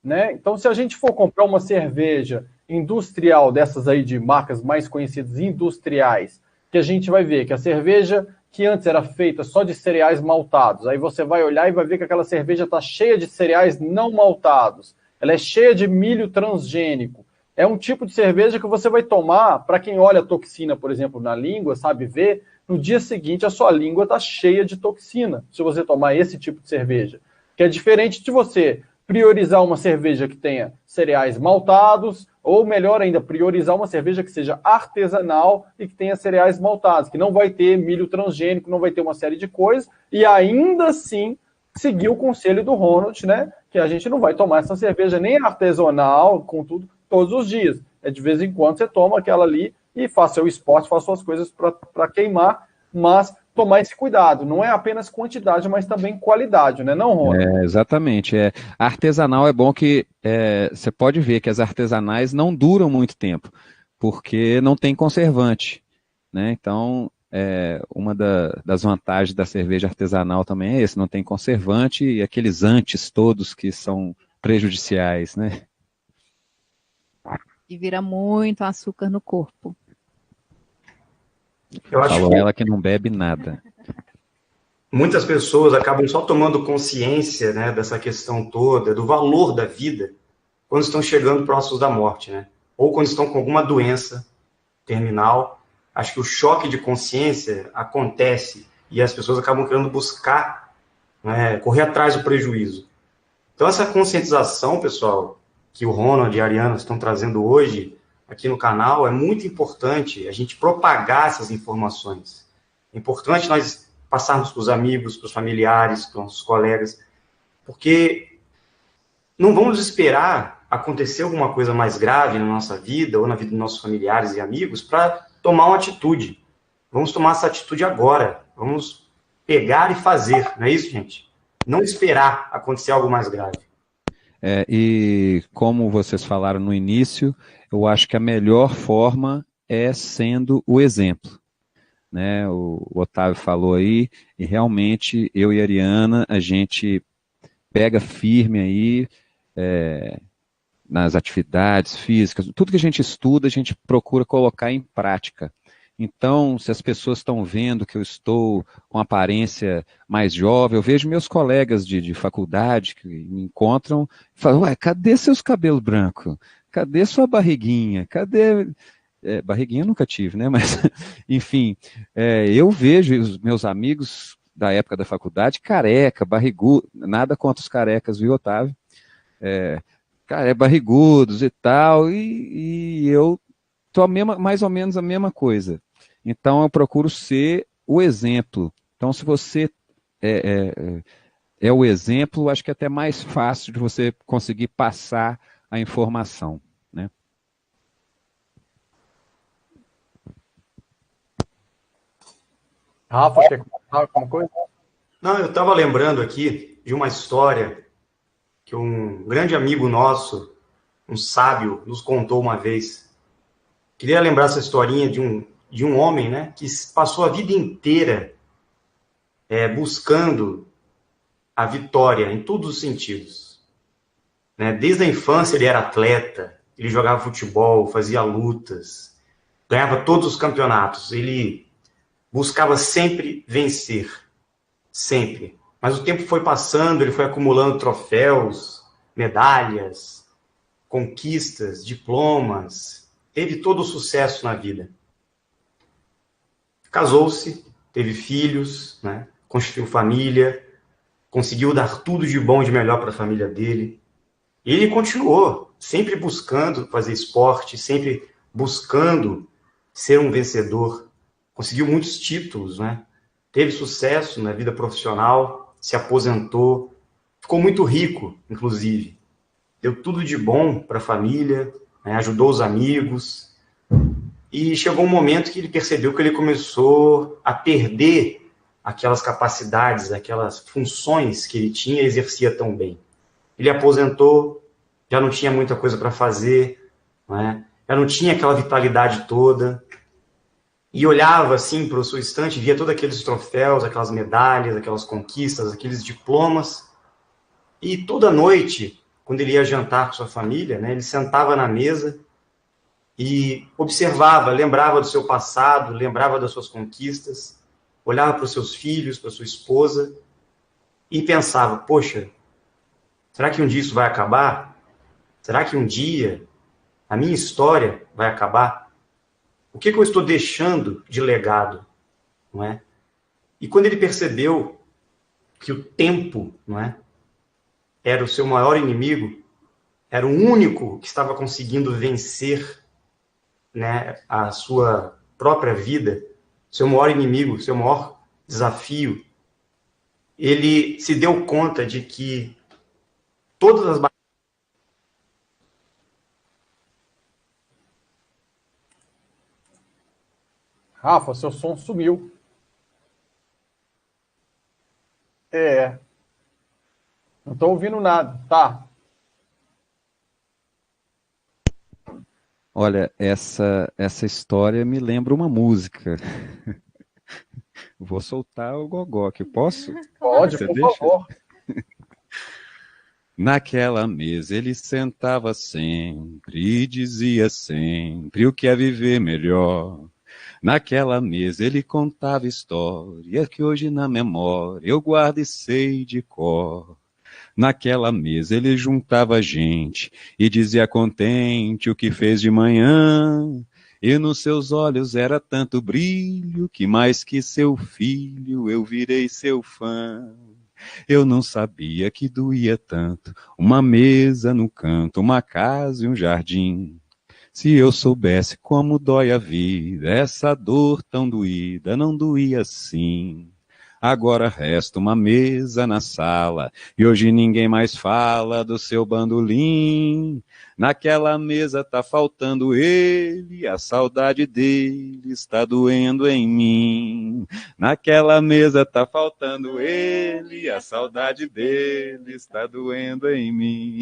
né? Então, se a gente for comprar uma cerveja industrial, dessas aí de marcas mais conhecidas, industriais, que a gente vai ver que a cerveja que antes era feita só de cereais maltados, aí você vai olhar e vai ver que aquela cerveja está cheia de cereais não maltados, ela é cheia de milho transgênico. É um tipo de cerveja que você vai tomar, para quem olha a toxina, por exemplo, na língua, sabe ver, no dia seguinte a sua língua está cheia de toxina, se você tomar esse tipo de cerveja. Que é diferente de você priorizar uma cerveja que tenha cereais maltados, ou melhor ainda, priorizar uma cerveja que seja artesanal e que tenha cereais maltados, que não vai ter milho transgênico, não vai ter uma série de coisas, e ainda assim seguir o conselho do Ronald, né? Que a gente não vai tomar essa cerveja nem artesanal, com tudo, todos os dias. De vez em quando você toma aquela ali e faz seu esporte, faz suas coisas para queimar, mas tomar esse cuidado. Não é apenas quantidade, mas também qualidade, né, não, Ronald? Exatamente. Artesanal é bom que você pode ver que as artesanais não duram muito tempo, porque não tem conservante, né? Então, uma das vantagens da cerveja artesanal também é esse, não tem conservante e aqueles antes todos que são prejudiciais, né? E vira muito açúcar no corpo. Falou ela que não bebe nada. Muitas pessoas acabam só tomando consciência, né, dessa questão toda, do valor da vida, quando estão chegando próximos da morte, né? Ou quando estão com alguma doença terminal. Acho que o choque de consciência acontece e as pessoas acabam querendo buscar, né, correr atrás do prejuízo. Então, essa conscientização, pessoal, que o Ronald e a Ariana estão trazendo hoje aqui no canal, é muito importante a gente propagar essas informações. É importante nós passarmos para os amigos, para os familiares, para os nossos colegas, porque não vamos esperar acontecer alguma coisa mais grave na nossa vida ou na vida dos nossos familiares e amigos para tomar uma atitude. Vamos tomar essa atitude agora. Vamos pegar e fazer, não é isso, gente? Não esperar acontecer algo mais grave. E como vocês falaram no início, eu acho que a melhor forma é sendo o exemplo, né? O Otávio falou aí, e realmente eu e a Ariana, a gente pega firme aí nas atividades físicas, tudo que a gente estuda, a gente procura colocar em prática. Então, se as pessoas estão vendo que eu estou com aparência mais jovem, eu vejo meus colegas de faculdade que me encontram e falam, ué, cadê seus cabelos brancos? Cadê sua barriguinha? Cadê... barriguinha eu nunca tive, né? Mas, enfim, eu vejo os meus amigos da época da faculdade careca, barrigudo, nada contra os carecas, viu, Otávio? cara, barrigudos e tal, e eu tô mais ou menos a mesma coisa. Então eu procuro ser o exemplo. Então se você é o exemplo, acho que é até mais fácil de você conseguir passar a informação, né? Rafa, quer comentar alguma coisa? Não, eu estava lembrando aqui de uma história que um grande amigo nosso, um sábio, nos contou uma vez. Queria lembrar essa historinha de um homem, né, que passou a vida inteira buscando a vitória em todos os sentidos. Né? Desde a infância ele era atleta, ele jogava futebol, fazia lutas, ganhava todos os campeonatos. Ele buscava sempre vencer, sempre. Mas o tempo foi passando, ele foi acumulando troféus, medalhas, conquistas, diplomas, teve todo o sucesso na vida. Casou-se, teve filhos, né? Constituiu família, conseguiu dar tudo de bom e de melhor para a família dele. E ele continuou, sempre buscando fazer esporte, sempre buscando ser um vencedor. Conseguiu muitos títulos, né? Teve sucesso na vida profissional, se aposentou, ficou muito rico, inclusive. Deu tudo de bom para a família, né? Ajudou os amigos. E chegou um momento que ele percebeu que ele começou a perder aquelas capacidades, aquelas funções que ele tinha e exercia tão bem. Ele aposentou, já não tinha muita coisa para fazer, né? Já não tinha aquela vitalidade toda. E olhava assim para o seu estante, via todos aqueles troféus, aquelas medalhas, aquelas conquistas, aqueles diplomas. E toda noite, quando ele ia jantar com sua família, né, ele sentava na mesa e observava, lembrava do seu passado, lembrava das suas conquistas, olhava para os seus filhos, para sua esposa e pensava, poxa, será que um dia isso vai acabar? Será que um dia a minha história vai acabar? O que eu estou deixando de legado? Não é? E quando ele percebeu que o tempo, não é, era o seu maior inimigo, era o único que estava conseguindo vencer, né, a sua própria vida, seu maior inimigo, seu maior desafio, ele se deu conta de que todas as Rafa, seu som sumiu. Não estou ouvindo nada. Tá. Olha, essa história me lembra uma música. Vou soltar o gogó aqui, posso? Pode, Você por deixa? favor. Naquela mesa ele sentava sempre e dizia sempre o que é viver melhor. Naquela mesa ele contava história que hoje na memória eu guardo e sei de cor. Naquela mesa ele juntava gente e dizia contente o que fez de manhã. E nos seus olhos era tanto brilho que mais que seu filho eu virei seu fã. Eu não sabia que doía tanto uma mesa no canto, uma casa e um jardim. Se eu soubesse como dói a vida, essa dor tão doída não doía assim. Agora resta uma mesa na sala, e hoje ninguém mais fala do seu bandolim. Naquela mesa tá faltando ele, a saudade dele está doendo em mim. Naquela mesa tá faltando ele, a saudade dele está doendo em mim.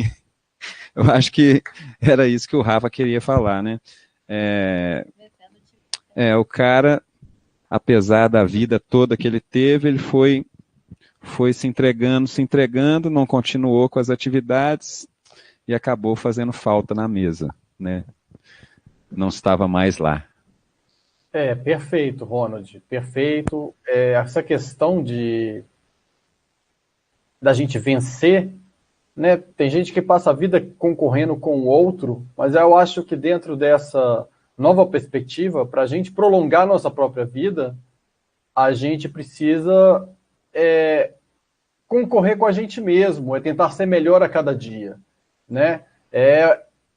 Eu acho que era isso que o Rafa queria falar, né? O cara, apesar da vida toda que ele teve, ele foi se entregando, não continuou com as atividades e acabou fazendo falta na mesa, né? Não estava mais lá. Perfeito, Ronald, perfeito. Essa questão da gente vencer, né? Tem gente que passa a vida concorrendo com o outro, mas eu acho que dentro dessa nova perspectiva, para a gente prolongar nossa própria vida, a gente precisa concorrer com a gente mesmo, tentar ser melhor a cada dia. né?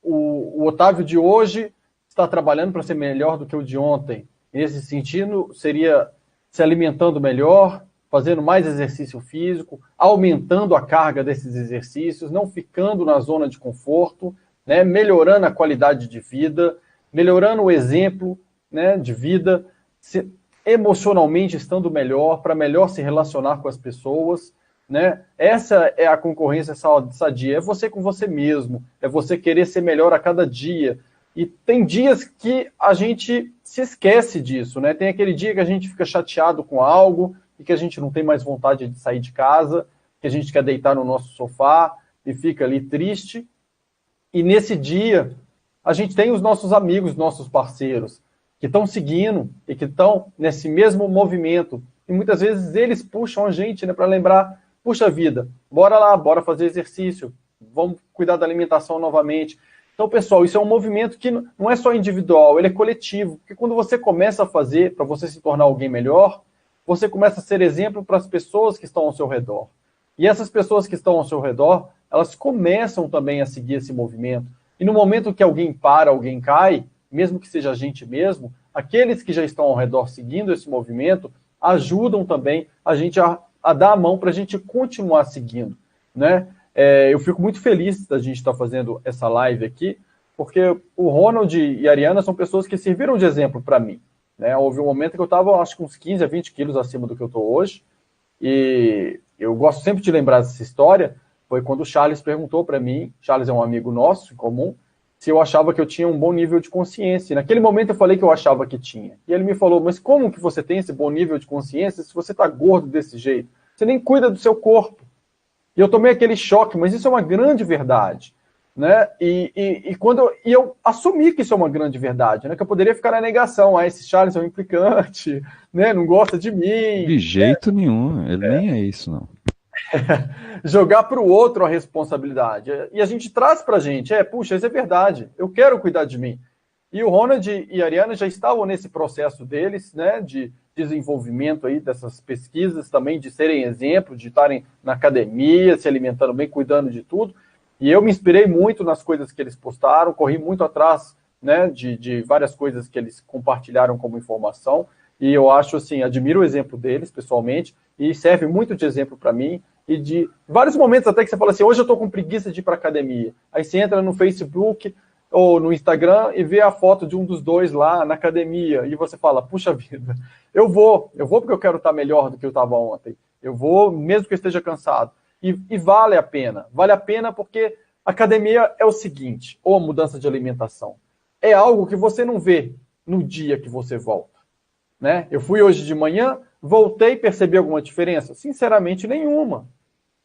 O Otávio de hoje está trabalhando para ser melhor do que o de ontem. Nesse sentido, seria se alimentando melhor, fazendo mais exercício físico, aumentando a carga desses exercícios, não ficando na zona de conforto, né? Melhorando a qualidade de vida, melhorando o exemplo, né, de vida, emocionalmente estando melhor, para melhor se relacionar com as pessoas, né? Essa é a concorrência sadia, é você com você mesmo, é você querer ser melhor a cada dia. E tem dias que a gente se esquece disso, né? Tem aquele dia que a gente fica chateado com algo e que a gente não tem mais vontade de sair de casa, que a gente quer deitar no nosso sofá e fica ali triste. E nesse dia, a gente tem os nossos amigos, nossos parceiros, que estão seguindo e que estão nesse mesmo movimento. E muitas vezes eles puxam a gente, né, para lembrar, puxa vida, bora lá, bora fazer exercício, vamos cuidar da alimentação novamente. Então, pessoal, isso é um movimento que não é só individual, ele é coletivo. Porque quando você começa a fazer, para você se tornar alguém melhor, você começa a ser exemplo para as pessoas que estão ao seu redor. E essas pessoas que estão ao seu redor, elas começam também a seguir esse movimento. E no momento que alguém para, alguém cai, mesmo que seja a gente mesmo, aqueles que já estão ao redor seguindo esse movimento, ajudam também a gente a dar a mão para a gente continuar seguindo, né? Eu fico muito feliz da gente estar fazendo essa live aqui, porque o Ronald e a Ariana são pessoas que serviram de exemplo para mim, né? Houve um momento que eu estava, acho que uns 15 a 20 quilos acima do que eu estou hoje, e eu gosto sempre de lembrar dessa história, foi quando o Charles perguntou para mim, Charles é um amigo nosso em comum, se eu achava que eu tinha um bom nível de consciência. E naquele momento eu falei que eu achava que tinha. E ele me falou, mas como que você tem esse bom nível de consciência se você está gordo desse jeito? Você nem cuida do seu corpo. E eu tomei aquele choque, mas isso é uma grande verdade, né? Quando eu assumi que isso é uma grande verdade, né? Que eu poderia ficar na negação, esse Charles é um implicante, né? Não gosta de mim. De jeito nenhum, ele nem é isso, não. Jogar para o outro a responsabilidade. E a gente traz para a gente, puxa, isso é verdade, eu quero cuidar de mim. E o Ronald e a Ariana já estavam nesse processo deles, né, de desenvolvimento aí dessas pesquisas também, de serem exemplo, de estarem na academia, se alimentando bem, cuidando de tudo. E eu me inspirei muito nas coisas que eles postaram, corri muito atrás, né, de várias coisas que eles compartilharam como informação. E eu acho, assim, admiro o exemplo deles, pessoalmente, e serve muito de exemplo para mim, e de vários momentos até que você fala assim, hoje eu estou com preguiça de ir para academia. Aí você entra no Facebook ou no Instagram e vê a foto de um dos dois lá na academia, e você fala, puxa vida, eu vou porque eu quero estar melhor do que eu estava ontem. Eu vou, mesmo que eu esteja cansado. E vale a pena porque academia é o seguinte, ou a mudança de alimentação, é algo que você não vê no dia que você volta. Né? Eu fui hoje de manhã, voltei e percebi alguma diferença? Sinceramente, nenhuma.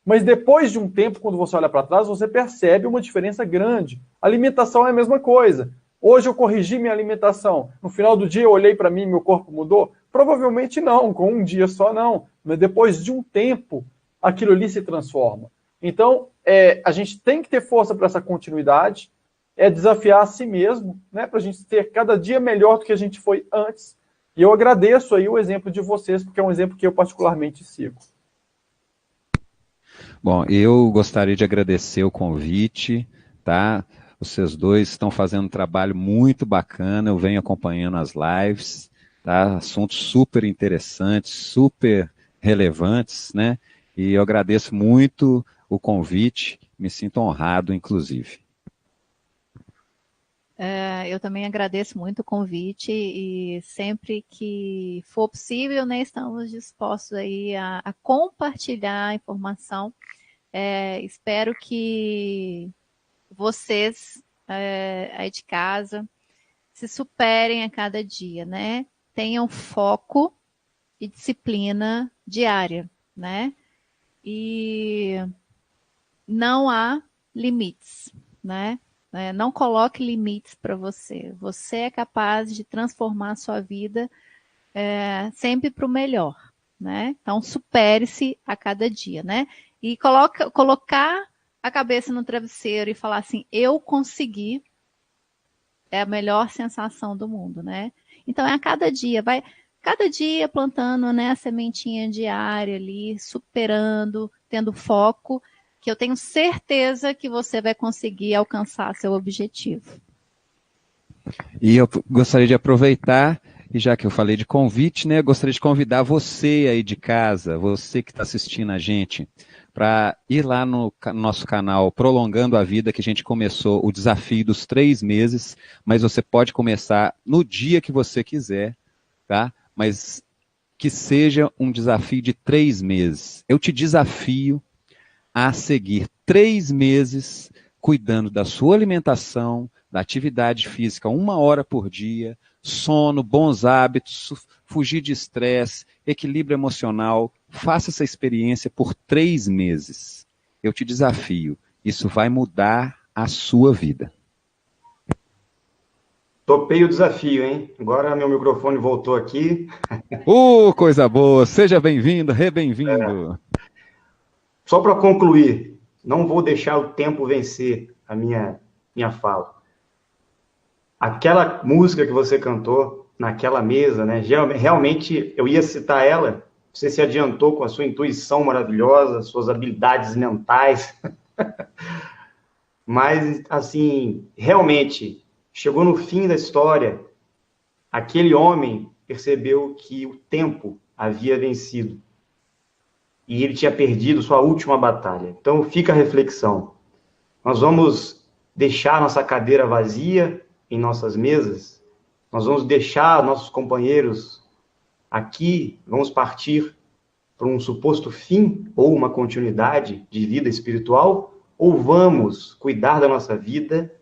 Mas depois de um tempo, quando você olha para trás, você percebe uma diferença grande. A alimentação é a mesma coisa. Hoje eu corrigi minha alimentação. No final do dia eu olhei para mim e meu corpo mudou? Provavelmente não, com um dia só não. Mas depois de um tempo, aquilo ali se transforma. Então, a gente tem que ter força para essa continuidade, desafiar a si mesmo, né, para a gente ter cada dia melhor do que a gente foi antes. E eu agradeço aí o exemplo de vocês, porque é um exemplo que eu particularmente sigo. Bom, eu gostaria de agradecer o convite, tá? Vocês dois estão fazendo um trabalho muito bacana, eu venho acompanhando as lives, tá? Assuntos super interessantes, super relevantes, né? E eu agradeço muito o convite, me sinto honrado, inclusive. Eu também agradeço muito o convite e sempre que for possível, né, estamos dispostos aí a compartilhar a informação. Espero que vocês aí de casa se superem a cada dia, né? Tenham foco e disciplina diária, né? E não há limites, né? Não coloque limites para você. Você é capaz de transformar a sua vida sempre para o melhor, né? Então, supere-se a cada dia, né? E colocar a cabeça no travesseiro e falar assim, eu consegui, é a melhor sensação do mundo, né? Então, a cada dia, cada dia plantando, né, a sementinha diária ali, superando, tendo foco, que eu tenho certeza que você vai conseguir alcançar seu objetivo. E eu gostaria de aproveitar, e já que eu falei de convite, né, eu gostaria de convidar você aí de casa, você que está assistindo a gente, para ir lá no nosso canal Prolongando a Vida, que a gente começou o desafio dos 3 meses, mas você pode começar no dia que você quiser, tá? Mas que seja um desafio de 3 meses. Eu te desafio a seguir 3 meses cuidando da sua alimentação, da atividade física 1 hora por dia, sono, bons hábitos, fugir de estresse, equilíbrio emocional. Faça essa experiência por 3 meses. Eu te desafio. Isso vai mudar a sua vida. Topei o desafio, hein? Agora meu microfone voltou aqui. Coisa boa! Seja bem-vindo, re-bem-vindo. Só para concluir, não vou deixar o tempo vencer a minha fala. Aquela música que você cantou naquela mesa, né? Realmente eu ia citar ela. Você se adiantou com a sua intuição maravilhosa, suas habilidades mentais. Mas, assim, realmente, chegou no fim da história, aquele homem percebeu que o tempo havia vencido. E ele tinha perdido sua última batalha. Então, fica a reflexão. Nós vamos deixar nossa cadeira vazia em nossas mesas? Nós vamos deixar nossos companheiros aqui? Vamos partir para um suposto fim ou uma continuidade de vida espiritual? Ou vamos cuidar da nossa vida,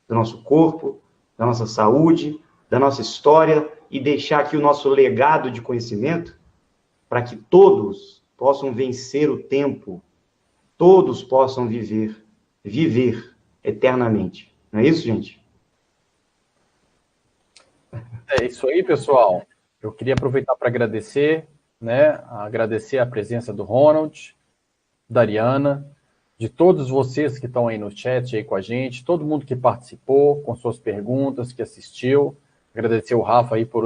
do nosso corpo, da nossa saúde, da nossa história e deixar aqui o nosso legado de conhecimento para que todos possam vencer o tempo, todos possam viver eternamente. Não é isso, gente? É isso aí, pessoal. Eu queria aproveitar para agradecer, né? Agradecer a presença do Ronald, da Ariana, de todos vocês que estão aí no chat aí com a gente, todo mundo que participou com suas perguntas, que assistiu. Agradecer o Rafa aí por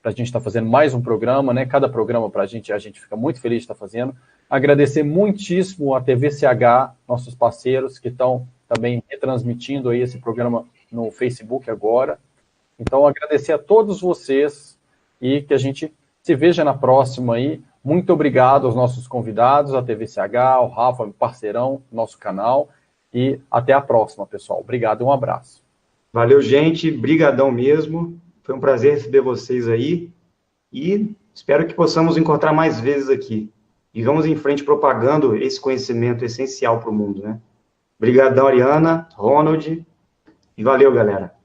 para a gente estar fazendo mais um programa, né? Cada programa para a gente fica muito feliz de estar fazendo. Agradecer muitíssimo a TVCH, nossos parceiros que estão também retransmitindo aí esse programa no Facebook agora. Então, agradecer a todos vocês e que a gente se veja na próxima aí. Muito obrigado aos nossos convidados, a TVCH, ao Rafa, parceirão, nosso canal. E até a próxima, pessoal. Obrigado e um abraço. Valeu, gente. Brigadão mesmo. Foi um prazer receber vocês aí. E espero que possamos encontrar mais vezes aqui. E vamos em frente propagando esse conhecimento essencial para o mundo, né? Brigadão, Ariana, Ronald. E valeu, galera.